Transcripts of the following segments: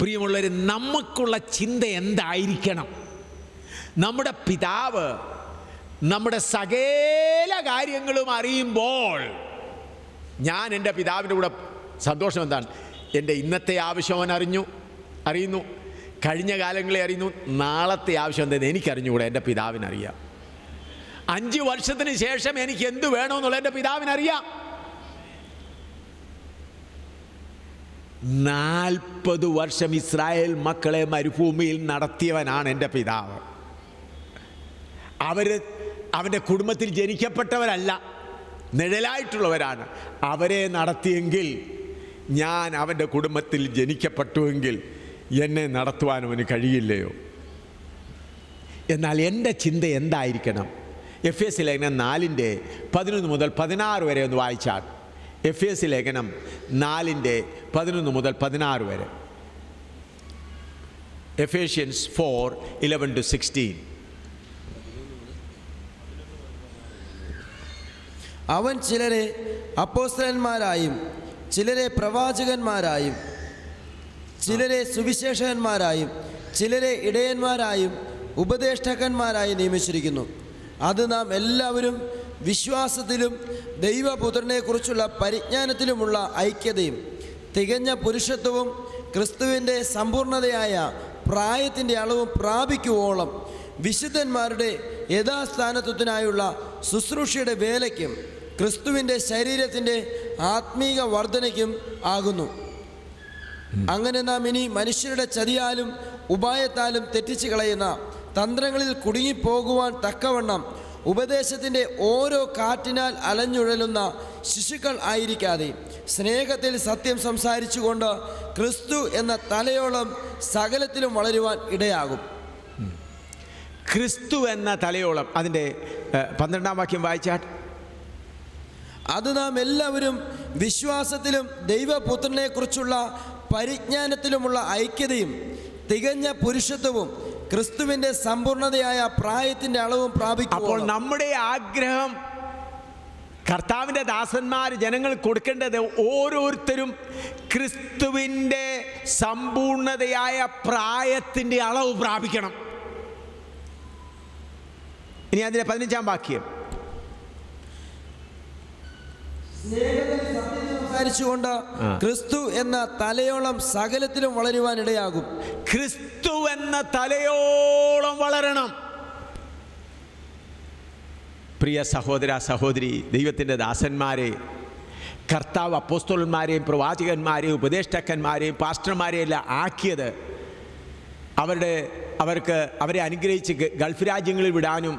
പ്രിയമുള്ളവർ, നമുക്കുള്ള ചിന്ത എന്തായിരിക്കണം? നമ്മുടെ പിതാവ് നമ്മുടെ സകല കാര്യങ്ങളും അറിയുമ്പോൾ ഞാൻ എൻ്റെ പിതാവിൻ്റെ കൂടെ സന്തോഷം എന്താണ്? എൻ്റെ ഇന്നത്തെ ആവശ്യം അവൻ അറിയുന്നു, കഴിഞ്ഞ കാലങ്ങളെ അറിയുന്നു, നാളത്തെ ആവശ്യം എന്തെന്ന് എനിക്കറിഞ്ഞുകൂടെ, എൻ്റെ പിതാവിനറിയാം. 5 വർഷത്തിന് ശേഷം എനിക്ക് എന്ത് വേണമെന്നുള്ള എൻ്റെ പിതാവിനറിയാം. 40 വർഷം ഇസ്രായേൽ മക്കളെ മരുഭൂമിയിൽ നടത്തിയവനാണ് എൻ്റെ പിതാവ്. അവൻ്റെ കുടുംബത്തിൽ ജനിക്കപ്പെട്ടവരല്ല, നിഴലായിട്ടുള്ളവരാണ്. അവരെ നടത്തിയെങ്കിൽ ഞാൻ അവൻ്റെ കുടുംബത്തിൽ ജനിക്കപ്പെട്ടുവെങ്കിൽ എന്നെ നടത്തുവാൻ അവന് കഴിയില്ലയോ? എന്നാൽ എൻ്റെ ചിന്ത എന്തായിരിക്കണം? എഫേസ്യ ലേഖനം 4:11 മുതൽ 16 വരെ ഒന്ന് വായിച്ചാൽ. എഫേസ്യ ലേഖനം 4:11 മുതൽ 16 വരെ. എഫേഷ്യൻസ് 4:11-16. അവൻ ചിലരെ അപ്പോസ്തലന്മാരായും ചിലരെ പ്രവാചകന്മാരായും ചിലരെ സുവിശേഷകന്മാരായും ചിലരെ ഇടയന്മാരായും ഉപദേഷ്ടാക്കന്മാരായി നിയമിച്ചിരിക്കുന്നു. അത് നാം എല്ലാവരും വിശ്വാസത്തിലും ദൈവപുത്രനെക്കുറിച്ചുള്ള പരിജ്ഞാനത്തിലുമുള്ള ഐക്യതയും തികഞ്ഞ പുരുഷത്വവും ക്രിസ്തുവിൻ്റെ സമ്പൂർണതയായ പ്രായത്തിൻ്റെ അളവും പ്രാപിക്കുവോളം വിശുദ്ധന്മാരുടെ യഥാസ്ഥാനത്വത്തിനായുള്ള ശുശ്രൂഷയുടെ വേലയ്ക്കും ക്രിസ്തുവിൻ്റെ ശരീരത്തിൻ്റെ ആത്മീക വർധനയ്ക്കും ആകുന്നു. അങ്ങനെ നാം ഇനി മനുഷ്യരുടെ ചതിയാലും ഉപായത്താലും തെറ്റിച്ച് കളയുന്ന തന്ത്രങ്ങളിൽ കുടുങ്ങിപ്പോകുവാൻ തക്കവണ്ണം ഉപദേശത്തിൻ്റെ ഓരോ കാറ്റിനാൽ അലഞ്ഞുഴലുന്ന ശിശുക്കൾ ആയിരിക്കാതെ സ്നേഹത്തിൽ സത്യം സംസാരിച്ചുകൊണ്ട് ക്രിസ്തു എന്ന തലയോളം സകലത്തിലും വളരുവാൻ ഇടയാകും. ക്രിസ്തു എന്ന തലയോളം, അതിൻ്റെ 12-ാം വാക്യം വായിച്ചാൽ. അത് നാം എല്ലാവരും വിശ്വാസത്തിലും ദൈവപുത്രനെക്കുറിച്ചുള്ള പരിജ്ഞാനത്തിലുമുള്ള ഐക്യതയും തികഞ്ഞ പുരുഷത്വവും ക്രിസ്തുവിൻ്റെ സമ്പൂർണതയായ പ്രായത്തിൻ്റെ അളവും പ്രാപിക്കും. അപ്പോൾ നമ്മുടെ ആഗ്രഹം, കർത്താവിൻ്റെ ദാസന്മാർ ജനങ്ങൾ കൊടുക്കേണ്ടത്, ഓരോരുത്തരും ക്രിസ്തുവിൻ്റെ സമ്പൂർണതയായ പ്രായത്തിൻ്റെ അളവ് പ്രാപിക്കണം. ഇനി അതിൻ്റെ 15-ാം വാക്യം. സംസാരിച്ചുകൊണ്ട് ക്രിസ്തു എന്ന തലയോളം സകലത്തിലും വളരുവാൻ ഇടയാകും. ക്രിസ്തു എന്ന തലയോളം വളരണം. പ്രിയ സഹോദര സഹോദരി, ദൈവത്തിൻ്റെ ദാസന്മാരെ, കർത്താവ് അപ്പോസ്തലന്മാരെയും പ്രവാചകന്മാരെയും ഉപദേഷ്ടാക്കന്മാരെയും പാസ്റ്റർമാരെയും എല്ലാം ആക്കിയത് അവരെ അനുഗ്രഹിച്ച് ഗൾഫ് രാജ്യങ്ങളിൽ വിടാനും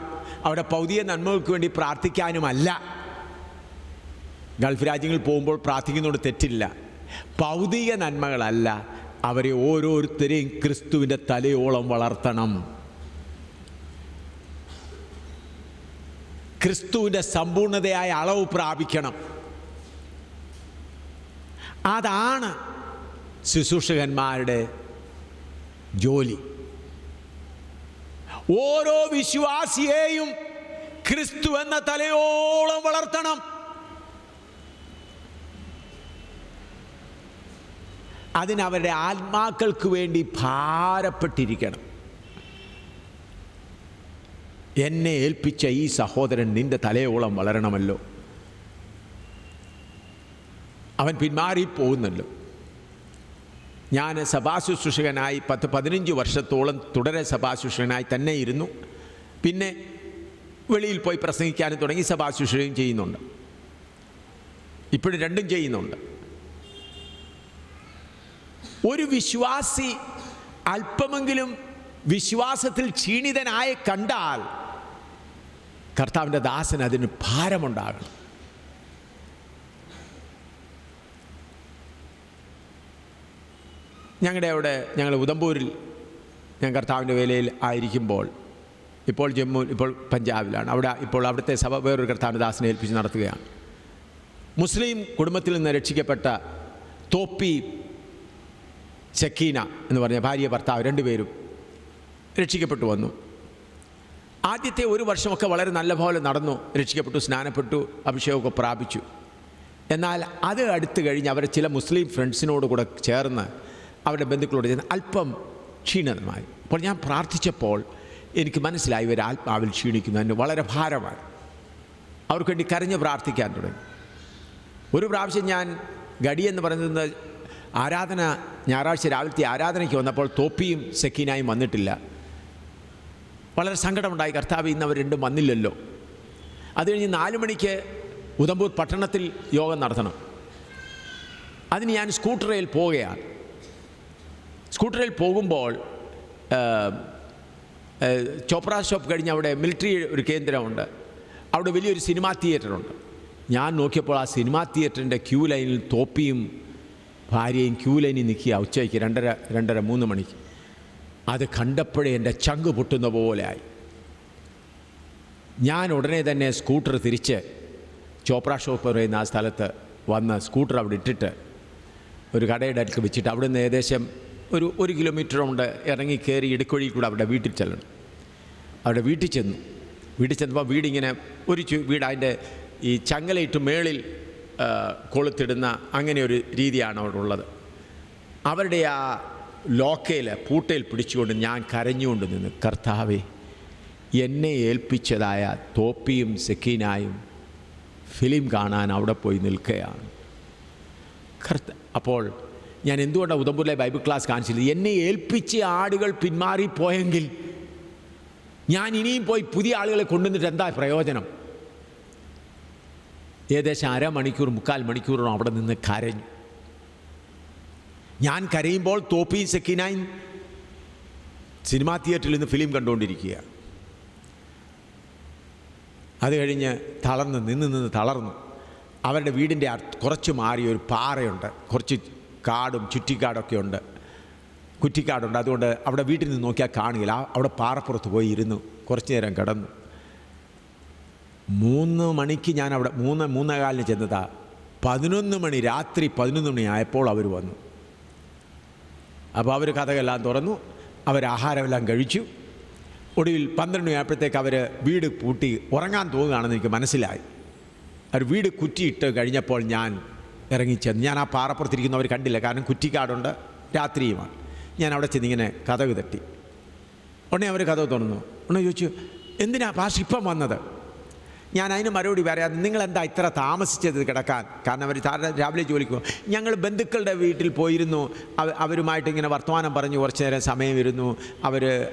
അവിടെ ഭൗതിക നന്മകൾക്ക് വേണ്ടി പ്രാർത്ഥിക്കാനുമല്ല. ഗൾഫ് രാജ്യങ്ങളിൽ പോകുമ്പോൾ പ്രാർത്ഥിക്കുന്നതുകൊണ്ട് തെറ്റില്ല. ഭൗതിക നന്മകളല്ല, അവരെ ഓരോരുത്തരെയും ക്രിസ്തുവിൻ്റെ തലയോളം വളർത്തണം. ക്രിസ്തുവിൻ്റെ സമ്പൂർണതയായ അളവ് പ്രാപിക്കണം. അതാണ് ശുശ്രൂഷകന്മാരുടെ ജോലി. ഓരോ വിശ്വാസിയെയും ക്രിസ്തു എന്ന തലയോളം വളർത്തണം. അതിനവരുടെ ആത്മാക്കൾക്ക് വേണ്ടി ഭാരപ്പെട്ടിരിക്കണം. എന്നെ ഏൽപ്പിച്ച ഈ സഹോദരൻ നിന്റെ തലയോളം വളരണമല്ലോ, അവൻ പിന്മാറിപ്പോകുന്നല്ലോ. ഞാൻ സഭാശുശ്രൂഷകനായി 10-15 വർഷത്തോളം തുടരെ സഭാശുശ്രൂഷകനായി തന്നെ ഇരുന്നു. പിന്നെ വെളിയിൽ പോയി പ്രസംഗിക്കാനും തുടങ്ങി, സഭാശുശ്രൂഷയും ചെയ്യുന്നുണ്ട്. ഇപ്പോഴും രണ്ടും ചെയ്യുന്നുണ്ട്. ഒരു വിശ്വാസി അല്പമെങ്കിലും വിശ്വാസത്തിൽ ക്ഷീണിതനായി കണ്ടാൽ കർത്താവിൻ്റെ ദാസൻ അതിന് ഭാരമുണ്ടാകണം. ഞങ്ങൾ ഉദംപൂരിൽ ഞാൻ കർത്താവിൻ്റെ വേലയിൽ ആയിരിക്കുമ്പോൾ, ഇപ്പോൾ ഇപ്പോൾ പഞ്ചാബിലാണ്, അവിടുത്തെ സഭ വേറൊരു കർത്താവിൻ്റെ ദാസനെ ഏൽപ്പിച്ച് നടത്തുകയാണ്. മുസ്ലിം കുടുംബത്തിൽ നിന്ന് രക്ഷിക്കപ്പെട്ട തോപ്പി ശക്കീന എന്ന് പറഞ്ഞ ഭാര്യ ഭർത്താവ് 2 പേരും രക്ഷിക്കപ്പെട്ടു വന്നു. ആദ്യത്തെ 1 വർഷമൊക്കെ വളരെ നല്ലപോലെ നടന്നു, രക്ഷിക്കപ്പെട്ടു, സ്നാനപ്പെട്ടു, അഭിഷേകമൊക്കെ പ്രാപിച്ചു. എന്നാൽ അത് അടുത്ത് കഴിഞ്ഞ് അവർ ചില മുസ്ലിം ഫ്രണ്ട്സിനോട് കൂടെ ചേർന്ന് അവരുടെ ബന്ധുക്കളോട് ചെന്ന് അല്പം ക്ഷീണിതമായി. അപ്പോൾ ഞാൻ പ്രാർത്ഥിച്ചപ്പോൾ എനിക്ക് മനസ്സിലായി ഇവർ ആത്മാവിൽ ക്ഷീണിക്കുന്നതിന് വളരെ ഭാരമായി. അവർക്ക് വേണ്ടി കരഞ്ഞ് പ്രാർത്ഥിക്കാൻ തുടങ്ങി. ഒരു പ്രാവശ്യം ഞാൻ ഗഡി എന്ന് പറയുന്നത് ആരാധന ഞായറാഴ്ച രാവിലത്തെ ആരാധനയ്ക്ക് വന്നപ്പോൾ തോപ്പിയും സെക്കീനായും വന്നിട്ടില്ല. വളരെ സങ്കടമുണ്ടായി. കർത്താവ് ഇന്ന് അവർ രണ്ടും വന്നില്ലല്ലോ. അത് കഴിഞ്ഞ് 4 മണിക്ക് ഉദംപൂർ പട്ടണത്തിൽ യോഗം നടത്തണം. അതിന് ഞാൻ സ്കൂട്ടറിൽ പോവുകയാണ്. സ്കൂട്ടറിൽ പോകുമ്പോൾ ചോപ്ര ഷോപ്പ് കഴിഞ്ഞ് അവിടെ മിലിറ്ററി ഒരു കേന്ദ്രമുണ്ട്. അവിടെ വലിയൊരു സിനിമാ തിയേറ്ററുണ്ട്. ഞാൻ നോക്കിയപ്പോൾ ആ സിനിമാ തിയേറ്ററിൻ്റെ ക്യൂ ലൈനിൽ തോപ്പിയും ഭാര്യയും ക്യൂ ലൈനിൽ നിൽക്കുക ഉച്ചയ്ക്ക് 2:30-3 മണിക്ക്. അത് കണ്ടപ്പോഴേ എൻ്റെ ചങ്ക് പൊട്ടുന്ന പോലെ ആയി. ഞാൻ ഉടനെ തന്നെ സ്കൂട്ടർ തിരിച്ച് ചോപ്ര ഷോപ്പ് പറയുന്ന ആ സ്ഥലത്ത് വന്ന് സ്കൂട്ടർ അവിടെ ഇട്ടിട്ട് ഒരു കടയുടെ അടുത്ത് വെച്ചിട്ട് അവിടെ നിന്ന് ഏകദേശം ഒരു 1 കിലോമീറ്റർ കൊണ്ട് ഇറങ്ങി കയറി ഇടുക്കൊഴി കൂടെ അവിടെ വീട്ടിൽ ചെല്ലണം. അവിടെ വീട്ടിൽ ചെന്നപ്പോൾ വീടിങ്ങനെ ഒരു വീട് അതിൻ്റെ ഈ ചങ്ങലയിട്ട് മേളിൽ കൊളുത്തിടുന്ന അങ്ങനെ ഒരു രീതിയാണ് അവിടെ ഉള്ളത്. അവരുടെ ആ ലോക്കയിൽ പൂട്ടയിൽ പിടിച്ചുകൊണ്ട് ഞാൻ കരഞ്ഞുകൊണ്ട് നിന്ന്, കർത്താവേ, എന്നെ ഏൽപ്പിച്ചതായ തോപ്പിയും സെക്കീനായും ഫിലിം കാണാൻ അവിടെ പോയി നിൽക്കുകയാണ്. അപ്പോൾ ഞാൻ എന്തുകൊണ്ടാണ് ഉദംപൂരിലെ ബൈബിൾ ക്ലാസ് കാണിച്ചത്? എന്നെ ഏൽപ്പിച്ച ആടുകൾ പിന്മാറിപ്പോയെങ്കിൽ ഞാൻ ഇനിയും പോയി പുതിയ ആളുകളെ കൊണ്ടുവന്നിട്ട് എന്താ പ്രയോജനം? ഏകദേശം 1/2 മണിക്കൂർ 3/4 മണിക്കൂറോ അവിടെ നിന്ന് കരഞ്ഞു. ഞാൻ കരയുമ്പോൾ തോപ്പിയും സെക്കീനായും സിനിമാ തിയേറ്ററിൽ നിന്ന് ഫിലിം കണ്ടുകൊണ്ടിരിക്കുക. അത് കഴിഞ്ഞ് നിന്ന് തളർന്നു. അവരുടെ വീടിൻ്റെ കുറച്ച് മാറി ഒരു പാറയുണ്ട്, കുറച്ച് കാടും ചുറ്റിക്കാടൊക്കെ ഉണ്ട്, കുറ്റിക്കാടുണ്ട്. അതുകൊണ്ട് അവിടെ വീട്ടിൽ നിന്ന് നോക്കിയാൽ കാണുകയില്ല. അവിടെ പാറപ്പുറത്ത് പോയി ഇരുന്നു കുറച്ച് നേരം കിടന്നു. 3 മണിക്ക് ഞാൻ അവിടെ 3:45 ചെന്നതാ. 11 മണി, രാത്രി 11 മണി ആയപ്പോൾ അവർ വന്നു. അപ്പോൾ അവർ കഥകളെല്ലാം തുറന്നു, അവർ ആഹാരമെല്ലാം കഴിച്ചു. ഒടുവിൽ 12 മണിയായപ്പോഴത്തേക്ക് അവർ വീട് പൂട്ടി ഉറങ്ങാൻ തോന്നുകയാണെന്ന് എനിക്ക് മനസ്സിലായി. അവർ വീട് കുറ്റിയിട്ട് കഴിഞ്ഞപ്പോൾ ഞാൻ ഇറങ്ങിച്ചെന്ന്. ഞാൻ ആ പാറപ്പുറത്തിരിക്കുന്നവർ കണ്ടില്ല, കാരണം കുറ്റിക്കാടുണ്ട്, രാത്രിയുമാണ്. ഞാൻ അവിടെ ചെന്നിങ്ങനെ കഥക് തട്ടി. ഉടനെ അവർ കഥ തുറന്നു. ഉടനെ ചോദിച്ചു, എന്തിനാ പാസ്റ്റർ ഇപ്പം വന്നത്? ഞാൻ അതിന് മറുപടി പറയാതെ, നിങ്ങളെന്താ ഇത്ര താമസിച്ചത് കിടക്കാൻ? കാരണം അവർ രാവിലെ ജോലിക്ക് പോകും. ഞങ്ങൾ ബന്ധുക്കളുടെ വീട്ടിൽ പോയിരുന്നു, അവരുമായിട്ട് ഇങ്ങനെ വർത്തമാനം പറഞ്ഞ് കുറച്ച് നേരം സമയം ഇരുന്നു.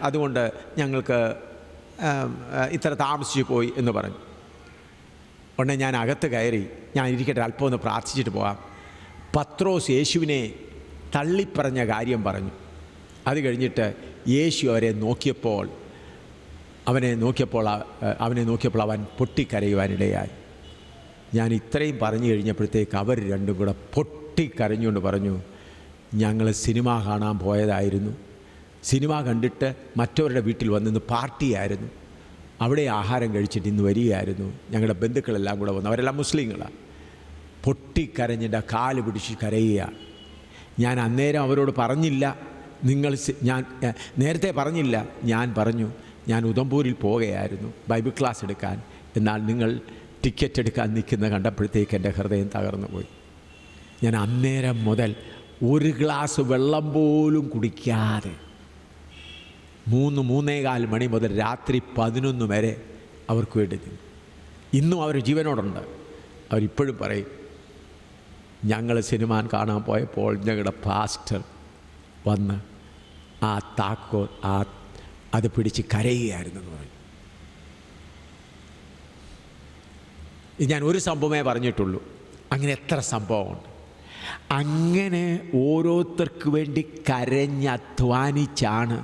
അതുകൊണ്ട് ഞങ്ങൾക്ക് ഇത്ര താമസിച്ച് പോയി എന്ന് പറഞ്ഞു. ഉടനെ ഞാൻ അകത്ത് കയറി, ഞാൻ ഇരിക്കട്ടെ അല്പം ഒന്ന് പ്രാർത്ഥിച്ചിട്ട് പോകാം. പത്രോസ് യേശുവിനെ തള്ളിപ്പറഞ്ഞ കാര്യം പറഞ്ഞു. അത് കഴിഞ്ഞിട്ട് യേശു അവനെ നോക്കിയപ്പോൾ അവൻ പൊട്ടിക്കരയുവാനിടയായി. ഞാൻ ഇത്രയും പറഞ്ഞു കഴിഞ്ഞപ്പോഴത്തേക്ക് അവർ രണ്ടും കൂടെ പൊട്ടിക്കരഞ്ഞുകൊണ്ട് പറഞ്ഞു, ഞങ്ങൾ സിനിമ കാണാൻ പോയതായിരുന്നു. സിനിമ കണ്ടിട്ട് മറ്റവരുടെ വീട്ടിൽ വന്നിന്ന് പാർട്ടിയായിരുന്നു. അവിടെ ആഹാരം കഴിച്ചിട്ട് ഇന്ന് വരികയായിരുന്നു. ഞങ്ങളുടെ ബന്ധുക്കളെല്ലാം കൂടെ വന്നു. അവരെല്ലാം മുസ്ലിങ്ങളാണ്. പൊട്ടിക്കരഞ്ഞിൻ്റെ കാല് പിടിച്ച് കരയുകയാണ്. ഞാൻ അന്നേരം അവരോട് പറഞ്ഞില്ല, ഞാൻ നേരത്തെ പറഞ്ഞില്ല. ഞാൻ പറഞ്ഞു, ഞാൻ ഉദംപൂരിൽ പോവുകയായിരുന്നു ബൈബിൾ ക്ലാസ് എടുക്കാൻ. എന്നാൽ നിങ്ങൾ ടിക്കറ്റ് എടുക്കാൻ നിൽക്കുന്ന കണ്ടപ്പോഴത്തേക്ക് എൻ്റെ ഹൃദയം തകർന്നു പോയി. ഞാൻ അന്നേരം മുതൽ 1 ഗ്ലാസ് വെള്ളം പോലും കുടിക്കാതെ 3-3:15 മണി മുതൽ രാത്രി 11 വരെ അവർക്ക് വേണ്ടി നിന്നു. ഇന്നും അവർ ജീവനോടുണ്ട്. അവരിപ്പോഴും പറയും, ഞങ്ങൾ സിനിമ കാണാൻ പോയപ്പോൾ ഞങ്ങളുടെ പാസ്റ്റർ വന്ന് ആ താക്കോൽ അത് പിടിച്ച് കരയുകയായിരുന്നെന്ന് പറഞ്ഞു. ഞാൻ ഒരു സംഭവമേ പറഞ്ഞിട്ടുള്ളൂ. അങ്ങനെ എത്ര സംഭവമുണ്ട്. അങ്ങനെ ഓരോരുത്തർക്ക് വേണ്ടി കരഞ്ഞധ്വാനിച്ചാണ്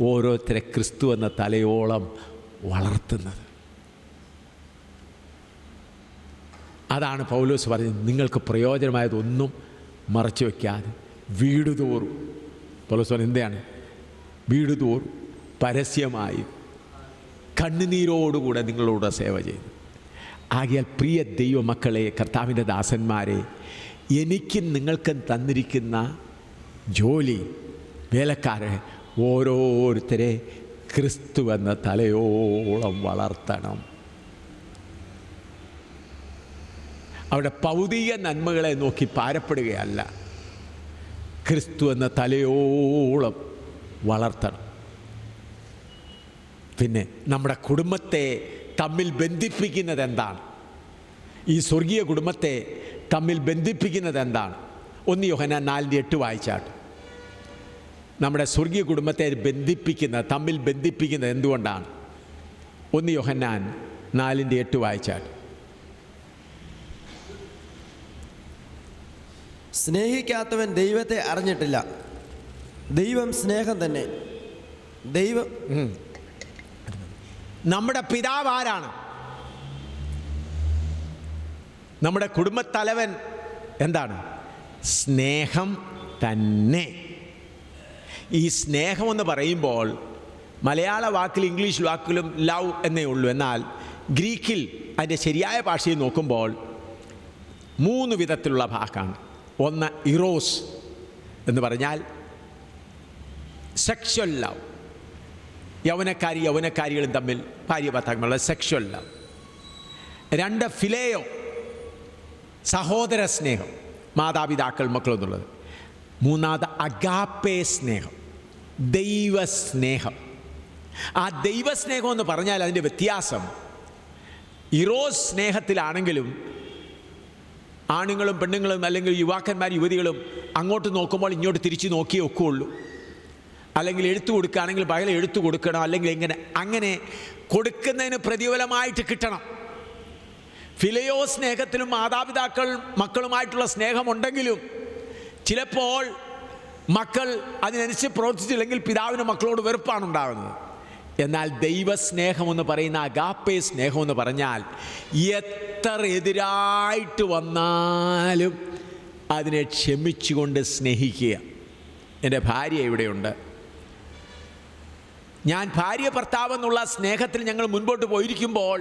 ഓരോരുത്തരെ ക്രിസ്തു എന്ന തലയോളം വളർത്തുന്നത്. അതാണ് പൗലോസ് പറഞ്ഞത്, നിങ്ങൾക്ക് പ്രയോജനമായതൊന്നും മറച്ചു വയ്ക്കാതെ വീടുതോറും. പൗലോസ് പറഞ്ഞത് എന്താണ്? വീടുതോറും പരസ്യമായി കണ്ണുനീരോടുകൂടെ നിങ്ങളോട് സേവ ചെയ്തു. ആകയാൽ പ്രിയ ദൈവമക്കളെ, കർത്താവിൻ്റെ ദാസന്മാരെ, എനിക്കും നിങ്ങൾക്കും തന്നിരിക്കുന്ന ജോലി, വേലക്കാരെ ഓരോരുത്തരെ ക്രിസ്തു എന്ന തലയോളം വളർത്തണം. അവിടെ ഭൗതിക നന്മകളെ നോക്കി പാരപ്പെടുകയല്ല, ക്രിസ്തു എന്ന തലയോളം വളർത്തണം. പിന്നെ നമ്മുടെ കുടുംബത്തെ തമ്മിൽ ബന്ധിപ്പിക്കുന്നത് എന്താണ്? ഈ സ്വർഗീയ കുടുംബത്തെ തമ്മിൽ ബന്ധിപ്പിക്കുന്നത് എന്താണ്? 1 യോഹന്നാൻ 4:8 വായിച്ചാട്ട്. നമ്മുടെ സ്വർഗീയ കുടുംബത്തെ തമ്മിൽ ബന്ധിപ്പിക്കുന്നത് എന്തുകൊണ്ടാണ്? 1 യോഹന്നാൻ 4:8 വായിച്ചാട്ട്. സ്നേഹിക്കാത്തവൻ ദൈവത്തെ അറിഞ്ഞിട്ടില്ല, ദൈവം സ്നേഹം തന്നെ. ദൈവം നമ്മുടെ പിതാവ് ആരാണ്? നമ്മുടെ കുടുംബത്തലവൻ എന്താണ്? സ്നേഹം തന്നെ. ഈ സ്നേഹമെന്ന് പറയുമ്പോൾ മലയാള വാക്കിൽ ഇംഗ്ലീഷ് വാക്കിലും ലവ് എന്നേ ഉള്ളൂ. എന്നാൽ ഗ്രീക്കിൽ അതിൻ്റെ ശരിയായ ഭാഷയിൽ നോക്കുമ്പോൾ 3 വിധത്തിലുള്ള വാക്കാണ്. ഒന്ന് ഇറോസ് എന്ന് പറഞ്ഞാൽ സെക്ഷൽ ലവ്, യൗവനക്കാരികളും തമ്മിൽ ഭാര്യ ഭർത്താക്കളുള്ള സെക്ഷൽ ലവ്. 2 ഫിലേയോ, സഹോദര സ്നേഹം, മാതാപിതാക്കൾ മക്കളെന്നുള്ളത്. 3 അഗാപ്പേ സ്നേഹം, ദൈവസ്നേഹം. ആ ദൈവസ്നേഹം എന്ന് പറഞ്ഞാൽ അതിൻ്റെ വ്യത്യാസം, ഇറോസ് സ്നേഹത്തിലാണെങ്കിലും ആണുങ്ങളും പെണ്ണുങ്ങളും അല്ലെങ്കിൽ യുവാക്കന്മാർ യുവതികളും അങ്ങോട്ട് നോക്കുമ്പോൾ ഇങ്ങോട്ട് തിരിച്ച് നോക്കിയേ ഒക്കുള്ളൂ. അല്ലെങ്കിൽ എഴുത്തു കൊടുക്കുകയാണെങ്കിൽ പകൽ എഴുത്തു കൊടുക്കണം, അല്ലെങ്കിൽ അങ്ങനെ കൊടുക്കുന്നതിന് പ്രതിഫലമായിട്ട് കിട്ടണം. ഫിലയോ സ്നേഹത്തിലും മാതാപിതാക്കൾ മക്കളുമായിട്ടുള്ള സ്നേഹമുണ്ടെങ്കിലും ചിലപ്പോൾ മക്കൾ അതിനനുസരിച്ച് പ്രവർത്തിച്ചില്ലെങ്കിൽ പിതാവിന് മക്കളോട് വെറുപ്പാണ് ഉണ്ടാകുന്നത്. എന്നാൽ ദൈവസ്നേഹം എന്ന് പറയുന്ന അഗാപ്പേ സ്നേഹം എന്ന് പറഞ്ഞാൽ എത്ര എതിരായിട്ട് വന്നാലും അതിനെ ക്ഷമിച്ചുകൊണ്ട് സ്നേഹിക്കുക. എൻ്റെ ഭാര്യ ഇവിടെയുണ്ട്. ഞാൻ ഭാര്യ ഭർത്താവെന്നുള്ള സ്നേഹത്തിൽ ഞങ്ങൾ മുൻപോട്ട് പോയിരിക്കുമ്പോൾ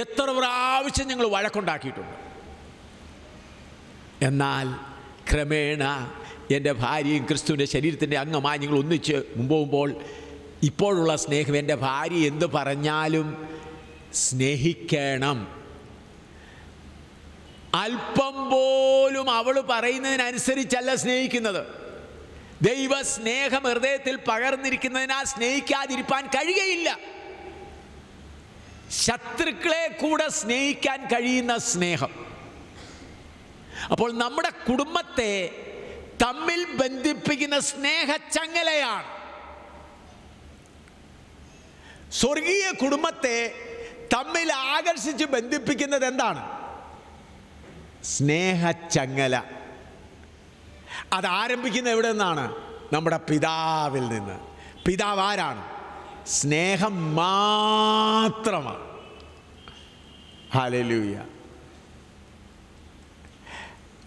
എത്ര പ്രാവശ്യം ഞങ്ങൾ വഴക്കുണ്ടാക്കിയിട്ടുണ്ട്. എന്നാൽ ക്രമേണ എൻ്റെ ഭാര്യയും ക്രിസ്തുവിൻ്റെ ശരീരത്തിൻ്റെ അംഗമായി ഞങ്ങൾ ഒന്നിച്ച് മുമ്പോകുമ്പോൾ ഇപ്പോഴുള്ള സ്നേഹം, എൻ്റെ ഭാര്യ എന്ത് പറഞ്ഞാലും സ്നേഹിക്കണം. അല്പം പോലും അവൾ പറയുന്നതിനനുസരിച്ചല്ല സ്നേഹിക്കുന്നത്. ദൈവസ്നേഹം ഹൃദയത്തിൽ പകർന്നിരിക്കുന്നതിനാൽ സ്നേഹിക്കാതിരിക്കാൻ കഴിയുകയില്ല. ശത്രുക്കളെ കൂടെ സ്നേഹിക്കാൻ കഴിയുന്ന സ്നേഹം. അപ്പോൾ നമ്മുടെ കുടുംബത്തെ തമ്മിൽ ബന്ധിപ്പിക്കുന്ന സ്നേഹച്ചങ്ങലയാണ്. സ്വർഗീയ കുടുംബത്തെ തമ്മിൽ ആകർഷിച്ച് ബന്ധിപ്പിക്കുന്നത് എന്താണ്? സ്നേഹച്ചങ്ങല. അതാരംഭിക്കുന്നത് എവിടെ നിന്നാണ്? നമ്മുടെ പിതാവിൽ നിന്ന്. പിതാവ് ആരാണ്? സ്നേഹം മാത്രമാണ്. ഹല്ലേലൂയ.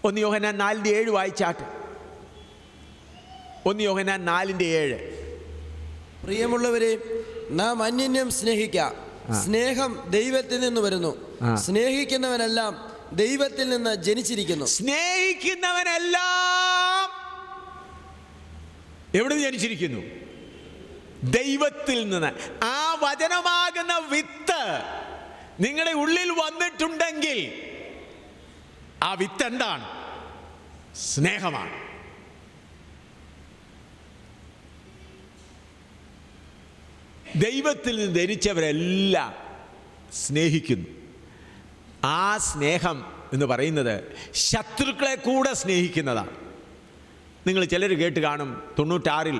1 യോഹന്നാൻ 4:7 വായിച്ചാട്ട്. 1 യോഹന്നാൻ 4:7. പ്രിയമുള്ളവരെ, നാം അന്യോന്യം സ്നേഹിക്കാം. സ്നേഹം ദൈവത്തിൽ നിന്ന് വരുന്നു. സ്നേഹിക്കുന്നവനെല്ലാം ദൈവത്തിൽ നിന്ന് ജനിച്ചിരിക്കുന്നു. സ്നേഹിക്കുന്നവനെല്ലാം എവിടെ നിന്ന് ജനിച്ചിരിക്കുന്നു? ദൈവത്തിൽ നിന്ന്. ആ വചനമാകുന്ന വിത്ത് നിങ്ങളുടെ ഉള്ളിൽ വന്നിട്ടുണ്ടെങ്കിൽ ആ വിത്ത് എന്താണ്? സ്നേഹമാണ്. ദൈവത്തിൽ നിന്ന് ധരിച്ചവരെല്ലാം സ്നേഹിക്കുന്നു. ആ സ്നേഹം എന്ന് പറയുന്നത് ശത്രുക്കളെ കൂടെ സ്നേഹിക്കുന്നതാണ്. നിങ്ങൾ ചിലർ കേട്ട് കാണും, 96-ൽ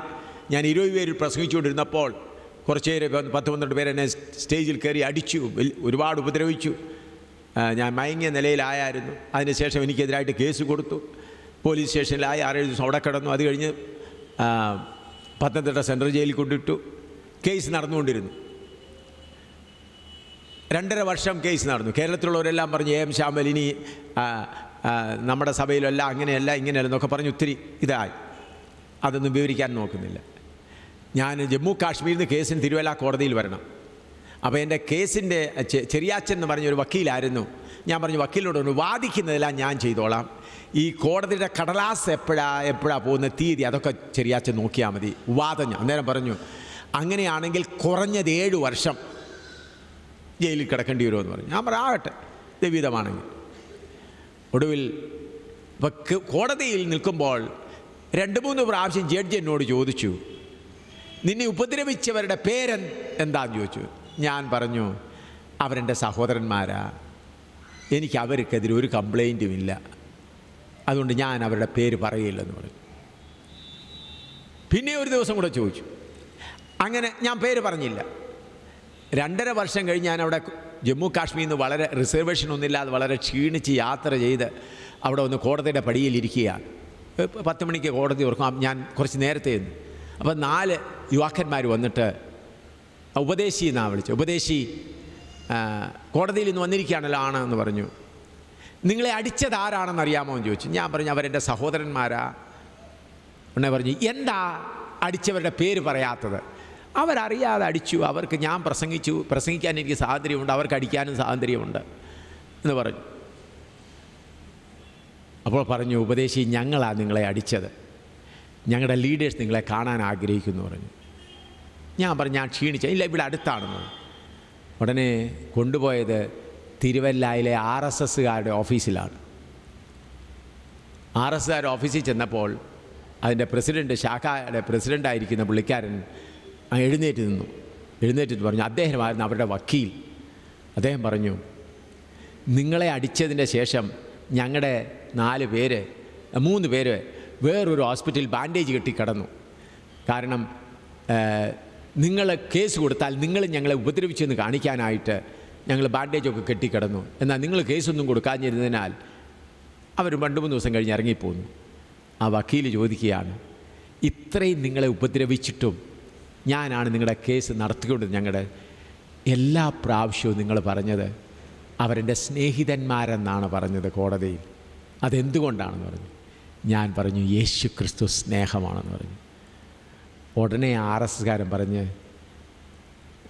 ഞാൻ 20 പേരിൽ പ്രസംഗിച്ചുകൊണ്ടിരുന്നപ്പോൾ കുറച്ച് പേര് 10-12 പേര് എന്നെ സ്റ്റേജിൽ കയറി അടിച്ചു, ഒരുപാട് ഉപദ്രവിച്ചു. ഞാൻ മയങ്ങിയ നിലയിലായിരുന്നു. അതിനുശേഷം എനിക്കെതിരായിട്ട് കേസ് കൊടുത്തു. പോലീസ് സ്റ്റേഷനിലായി 6-7 ദിവസം അവിടെ കിടന്നു. അത് കഴിഞ്ഞ് പത്തനംതിട്ട സെൻട്രൽ ജയിലിൽ കൊണ്ടിട്ടു. കേസ് നടന്നുകൊണ്ടിരുന്നു. 2.5 വർഷം കേസ് നടന്നു. കേരളത്തിലുള്ളവരെല്ലാം പറഞ്ഞു AM ശാമ്പൽ ഇനി നമ്മുടെ സഭയിലല്ല, അങ്ങനെയല്ല ഇങ്ങനെയല്ല എന്നൊക്കെ പറഞ്ഞ് ഒത്തിരി ഇതായി. അതൊന്നും വിവരിക്കാൻ നോക്കുന്നില്ല. ഞാൻ ജമ്മു കാശ്മീരിൽ നിന്ന് കേസിന് തിരുവല്ല കോടതിയിൽ വരണം. അപ്പോൾ എൻ്റെ കേസിൻ്റെ ചെറിയാച്ചൻ എന്ന് പറഞ്ഞൊരു വക്കീലായിരുന്നു. ഞാൻ പറഞ്ഞു, വക്കീലിനോട് വാദിക്കുന്നതെല്ലാം ഞാൻ ചെയ്തോളാം, ഈ കോടതിയുടെ കടലാസ് എപ്പോഴാ പോകുന്ന തീയതി അതൊക്കെ ചെറിയാച്ചൻ നോക്കിയാൽ മതി, വാദം. അന്നേരം പറഞ്ഞു, അങ്ങനെയാണെങ്കിൽ കുറഞ്ഞത് 7 വർഷം ജയിലിൽ കിടക്കേണ്ടി വരുമെന്ന് പറഞ്ഞു. ഞാൻ പറഞ്ഞു, ആകട്ടെ ദൈവീതമാണെങ്കിൽ. ഒടുവിൽ കോടതിയിൽ നിൽക്കുമ്പോൾ 2-3 പ്രാവശ്യം ജഡ്ജി എന്നോട് ചോദിച്ചു, നിന്നെ ഉപദ്രവിച്ചവരുടെ എന്താന്ന് ചോദിച്ചു. ഞാൻ പറഞ്ഞു, അവരെൻ്റെ സഹോദരന്മാരാ, എനിക്ക് അവർക്കെതിരെ ഒരു കംപ്ലൈൻറ്റും ഇല്ല, അതുകൊണ്ട് ഞാൻ അവരുടെ പേര് പറയില്ലെന്ന് പറഞ്ഞു. പിന്നെ ഒരു ദിവസം കൂടെ ചോദിച്ചു. അങ്ങനെ ഞാൻ പേര് പറഞ്ഞില്ല. 2.5 വർഷം കഴിഞ്ഞ് ഞാൻ അവിടെ ജമ്മു കാശ്മീരിൽ നിന്ന് വളരെ റിസർവേഷൻ ഒന്നുമില്ലാതെ വളരെ ക്ഷീണിച്ച് യാത്ര ചെയ്ത് അവിടെ ഒന്ന് കോടതിയുടെ പടിയിലിരിക്കുകയാണ്. 10 മണിക്ക് കോടതി തുറക്കും. ഞാൻ കുറച്ച് നേരത്തെ ഇരുന്നു. അപ്പോൾ 4 യുവാക്കന്മാർ വന്നിട്ട് ഉപദേശി എന്നാണ് വിളിച്ചത്. ഉപദേശി, കോടതിയിൽ നിന്ന് വന്നിരിക്കുകയാണല്ലോ. ആണെന്ന് പറഞ്ഞു. നിങ്ങളെ അടിച്ചത് ആരാണെന്ന് അറിയാമോ എന്ന് ചോദിച്ചു. ഞാൻ പറഞ്ഞു, അവരെൻ്റെ സഹോദരന്മാരാ. ഉടനെ പറഞ്ഞു, എന്താ അടിച്ചവരുടെ പേര് പറയാത്തത്? അവരറിയാതെ അടിച്ചു, അവർക്ക് ഞാൻ പ്രസംഗിക്കാൻ എനിക്ക് സ്വാതന്ത്ര്യമുണ്ട്, അവർക്ക് അടിക്കാനും സ്വാതന്ത്ര്യമുണ്ട് എന്ന് പറഞ്ഞു. അപ്പോൾ പറഞ്ഞു ഉപദേശി, ഞങ്ങളാണ് നിങ്ങളെ അടിച്ചത്, ഞങ്ങളുടെ ലീഡേഴ്സ് നിങ്ങളെ കാണാൻ ആഗ്രഹിക്കുന്നു പറഞ്ഞു. ഞാൻ പറഞ്ഞു, ഞാൻ ക്ഷീണിച്ച. ഇല്ല, ഇവിടെ അടുത്താണെന്ന്. ഉടനെ കൊണ്ടുപോയത് തിരുവല്ലയിലെ RSSകാരുടെ ഓഫീസിലാണ്. RSSകാരുടെ ഓഫീസിൽ ചെന്നപ്പോൾ അതിൻ്റെ പ്രസിഡൻറ്റ്, ശാഖയുടെ പ്രസിഡൻ്റായിരിക്കുന്ന പുള്ളിക്കാരൻ എഴുന്നേറ്റ് പറഞ്ഞു, അദ്ദേഹമായിരുന്നു അവരുടെ വക്കീൽ. അദ്ദേഹം പറഞ്ഞു, നിങ്ങളെ അടിച്ചതിൻ്റെ ശേഷം ഞങ്ങളുടെ 3 പേര് വേറൊരു ഹോസ്പിറ്റലിൽ ബാൻഡേജ് കെട്ടി കിടന്നു. കാരണം നിങ്ങൾ കേസ് കൊടുത്താൽ നിങ്ങൾ ഞങ്ങളെ ഉപദ്രവിച്ചെന്ന് കാണിക്കാനായിട്ട് ഞങ്ങൾ ബാൻഡേജൊക്കെ കെട്ടിക്കിടന്നു. എന്നാൽ നിങ്ങൾ കേസൊന്നും കൊടുക്കാഞ്ഞിരുന്നതിനാൽ അവർ 2-3 ദിവസം കഴിഞ്ഞ് ഇറങ്ങിപ്പോന്നു. ആ വക്കീൽ ചോദിക്കുകയാണ്, ഇത്രയും നിങ്ങളെ ഉപദ്രവിച്ചിട്ടും ഞാനാണ് നിങ്ങളുടെ കേസ് നടത്തിക്കൊണ്ടത്. ഞങ്ങളുടെ എല്ലാ പ്രാവശ്യവും നിങ്ങൾ പറഞ്ഞത് അവരെൻ്റെ സ്നേഹിതന്മാരെന്നാണ് പറഞ്ഞത് കോടതിയിൽ. അതെന്തുകൊണ്ടാണെന്ന് പറഞ്ഞു. ഞാൻ പറഞ്ഞു, യേശു ക്രിസ്തു സ്നേഹമാണെന്ന് പറഞ്ഞു. ഉടനെ RSSകാരൻ പറഞ്ഞ്,